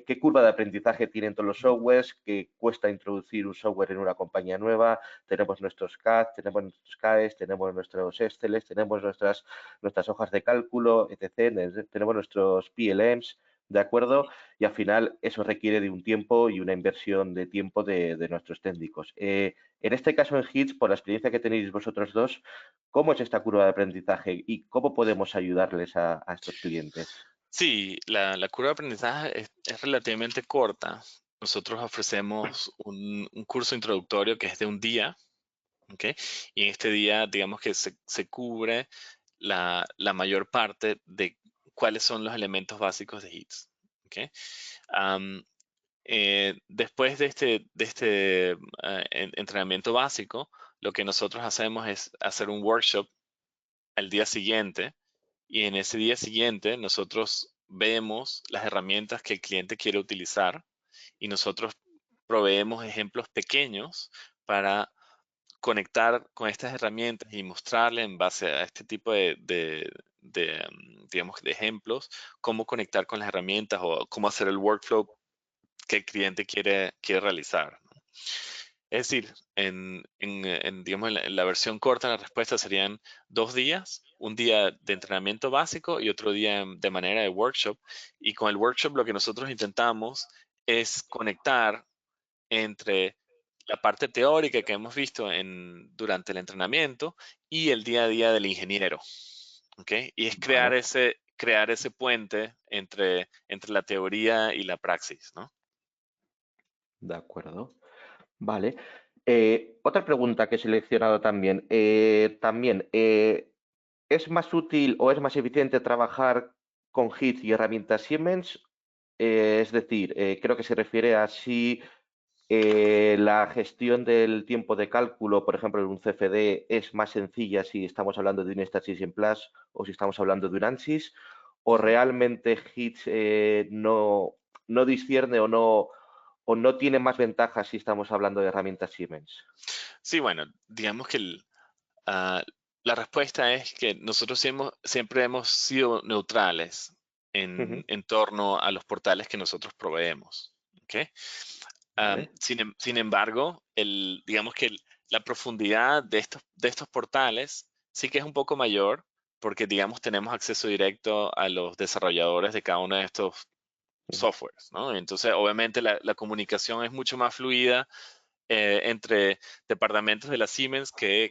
qué curva de aprendizaje tienen todos los ujú. softwares, qué cuesta introducir un software en una compañía nueva. Tenemos nuestros CAD, tenemos nuestros CAEs, tenemos nuestros Exceles, tenemos nuestras hojas de cálculo, etc. Tenemos nuestros PLMs, ¿de acuerdo? Y al final eso requiere de un tiempo y una inversión de tiempo de nuestros técnicos. En este caso en HITS, por la experiencia que tenéis vosotros dos, ¿cómo es esta curva de aprendizaje y cómo podemos ayudarles a estos clientes? Sí, la curva de aprendizaje es relativamente corta. Nosotros ofrecemos un curso introductorio que es de un día, ¿ok? Y en este día, digamos que se cubre la mayor parte de cuáles son los elementos básicos de HITS, ¿ok? Am, después de este entrenamiento básico, lo que nosotros hacemos es hacer un workshop al día siguiente y en ese día siguiente nosotros vemos las herramientas que el cliente quiere utilizar y nosotros proveemos ejemplos pequeños para conectar con estas herramientas y mostrarle en base a este tipo digamos, de ejemplos, cómo conectar con las herramientas o cómo hacer el workflow que el cliente quiere realizar, ¿no? Es decir, digamos, en la versión corta, la respuesta serían 2 días, un día de entrenamiento básico y otro día de manera de workshop. Y con el workshop lo que nosotros intentamos es conectar entre la parte teórica que hemos visto durante el entrenamiento y el día a día del ingeniero, ¿ok? Y es crear Vale, crear ese puente entre la teoría y la praxis, ¿no? de acuerdo. Vale. Otra pregunta que he seleccionado también. ¿Es más útil o es más eficiente trabajar con HIT y herramientas Siemens? Es decir, creo que se refiere a si la gestión del tiempo de cálculo, por ejemplo, en un CFD es más sencilla si estamos hablando de un Statistic Plus o si estamos hablando de un ANSYS, o Ujú. realmente HIT no discierne o no tiene más ventajas si estamos hablando de herramientas Siemens. Sí, bueno, digamos que ah, la respuesta es que nosotros siempre hemos sido neutrales Ujú, en torno a los portales que nosotros proveemos, ¿ok? vale, Sin embargo, digamos que la profundidad de estos portales sí que es un poco mayor porque, digamos, tenemos acceso directo a los desarrolladores de cada uno de estos ujú, softwares, ¿no? Entonces, obviamente, la comunicación es mucho más fluida entre departamentos de la Siemens que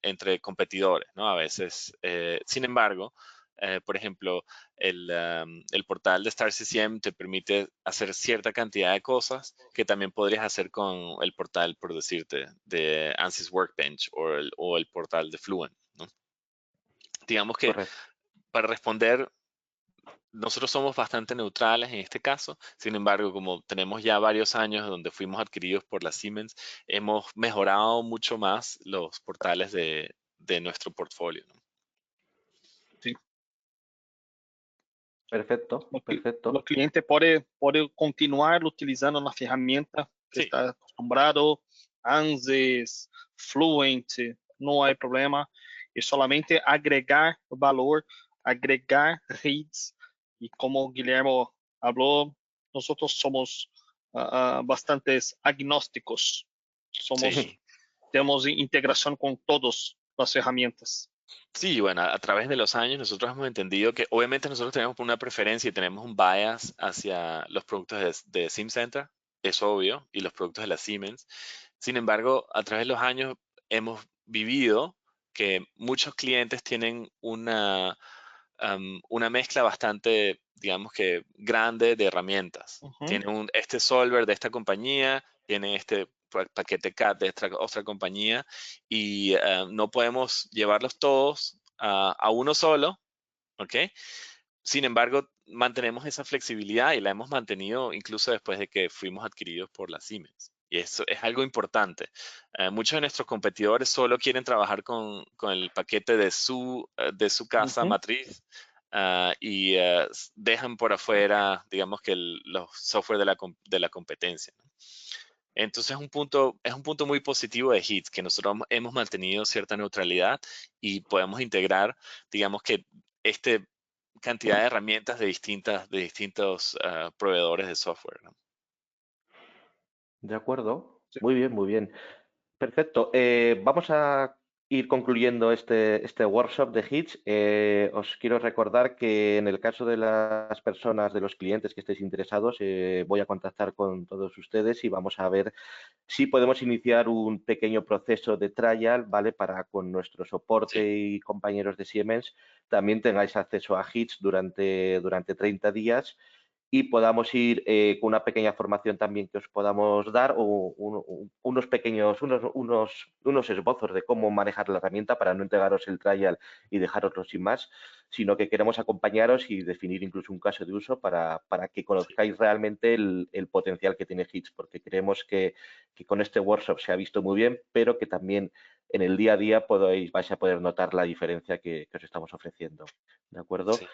entre competidores, ¿no? A veces. Sin embargo, por ejemplo, el portal de Star CCM te permite hacer cierta cantidad de cosas que también podrías hacer con el portal, por decirte, de ANSYS Workbench o el portal de Fluent, ¿no? Digamos que correcto. para responder nosotros somos bastante neutrales en este caso. Sin embargo, como tenemos ya varios años donde fuimos adquiridos por la Siemens, hemos mejorado mucho más los portales de nuestro portfolio, ¿no? Sí. Perfecto, Los perfecto. clientes pueden continuar utilizando la herramienta que Sí, está acostumbrado, ANSYS, Fluent, no hay problema. Es solamente agregar valor, agregar reads. Y como Guillermo habló, nosotros somos bastantes agnósticos. sí. Tenemos integración con todas las herramientas. Sí, bueno, a través de los años nosotros hemos entendido que obviamente nosotros tenemos una preferencia y tenemos un bias hacia los productos de SimCenter, es obvio, y los productos de la Siemens. Sin embargo, a través de los años hemos vivido que muchos clientes tienen una mezcla bastante, digamos que grande de herramientas. Ujú. Tienen este solver de esta compañía, tienen este paquete CAD de esta otra compañía y no podemos llevarlos todos a uno solo, ¿ok? Sin embargo, mantenemos esa flexibilidad y la hemos mantenido incluso después de que fuimos adquiridos por la Siemens. Y eso es algo importante. Muchos de nuestros competidores solo quieren trabajar con el paquete de su casa Ujú. matriz y dejan por afuera, digamos que los software de la competencia, ¿no? Entonces es un punto muy positivo de HITS, que nosotros hemos mantenido cierta neutralidad y podemos integrar, digamos que este cantidad de herramientas de distintos proveedores de software, ¿no? De acuerdo. Sí. Muy bien, muy bien. Perfecto. Vamos a ir concluyendo este workshop de HITS. Os quiero recordar que en el caso de las personas, de los clientes que estéis interesados, voy a contactar con todos ustedes y vamos a ver si podemos iniciar un pequeño proceso de trial, ¿vale? Para con nuestro Sí, soporte y compañeros de Siemens también tengáis acceso a HITS durante 30 días y podamos ir con una pequeña formación también que os podamos dar o unos pequeños, unos esbozos de cómo manejar la herramienta para no entregaros el trial y dejaroslo sin más, sino que queremos acompañaros y definir incluso un caso de uso para que sí. conozcáis realmente el potencial que tiene HITS, porque creemos que con este workshop se ha visto muy bien, pero que también en el día a día vais a poder notar la diferencia que os estamos ofreciendo. ¿De acuerdo? Sí.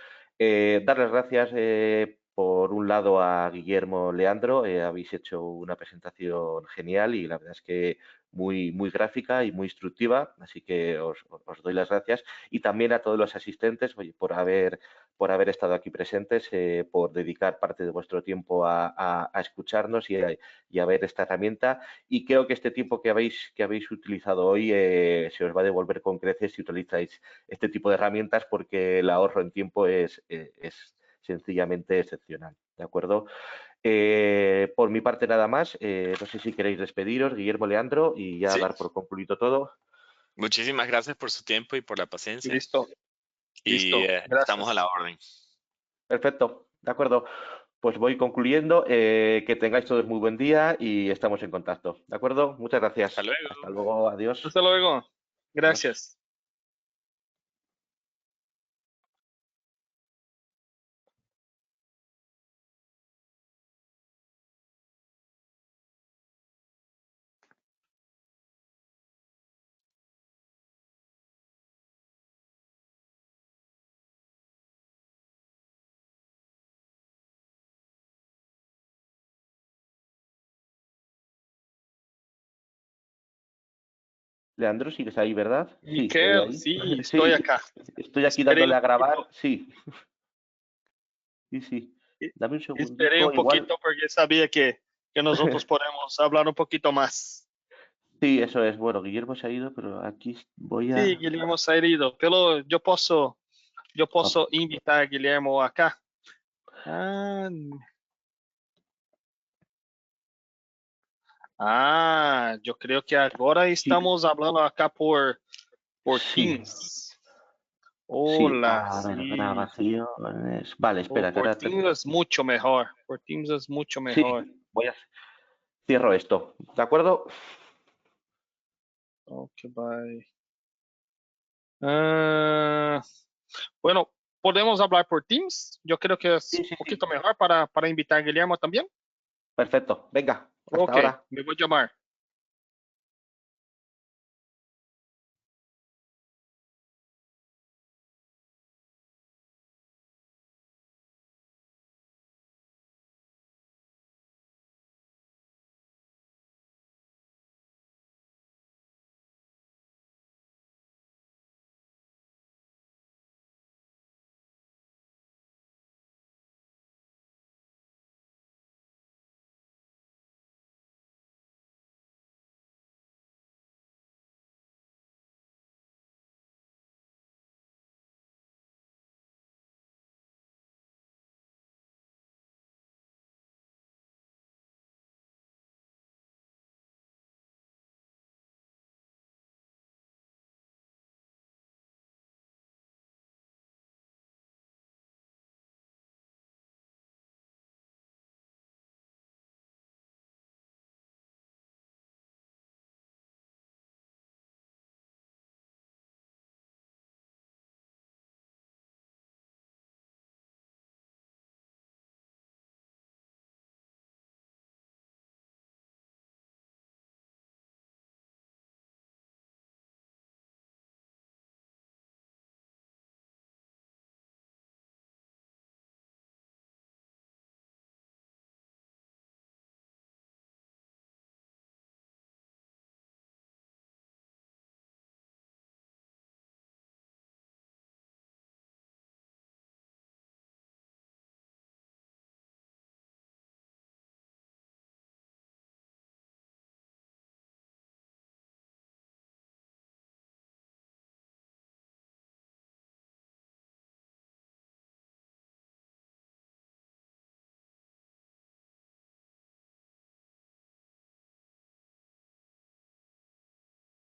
Dar las gracias por un lado a Guillermo Leandro, habéis hecho una presentación genial y la verdad es que muy gráfica y muy instructiva, así que os doy las gracias. Y también a todos los asistentes oye, por haber estado aquí presentes, por dedicar parte de vuestro tiempo a escucharnos y a ver esta herramienta. Y creo que este tiempo que habéis utilizado hoy se os va a devolver con creces si utilizáis este tipo de herramientas porque el ahorro en tiempo es sencillamente excepcional. ¿De acuerdo? Por mi parte nada más. No sé si queréis despediros, Guillermo, Leandro, y ya Sí. dar por concluido todo. Muchísimas gracias por su tiempo y por la paciencia. Listo, Y listo. estamos a la Gracias. orden. Perfecto, de acuerdo. Pues voy concluyendo. Que tengáis todos muy buen día y estamos en contacto. ¿De acuerdo? Muchas Hasta gracias. luego. Hasta luego. Adiós. Hasta luego. Adiós. Gracias. Leandro, sigues ahí, ¿verdad? Sí, te veo Miquel, ahí. sí, estoy Sí, acá. estoy aquí Esperé dándole un a grabar. poquito, Sí, sí, sí. Dame un esperé un segundico, igual. poquito porque sabía que nosotros podemos hablar un poquito más. Sí, eso es. Bueno, Guillermo se ha ido, pero aquí voy Sí, a... Guillermo se ha ido, pero yo a- posso invitar Guillermo acá. Ah, yo creo que agora Sí, estamos hablando acá por sí, Teams. sí. Hola, A ver, sí. grabaciones. Vale, O espera, que por ahora... Teams es mucho mejor. Por Teams es mucho Sí, mejor. voy a... Cierro esto. ¿De acuerdo? Ok, bye. Ah, bueno, ¿Podemos hablar por Teams? Yo creo que es Sí, sí, un poquito mejor para invitar a Guillermo también. Perfecto. Venga, hasta Ok, ahora. me voy a llamar.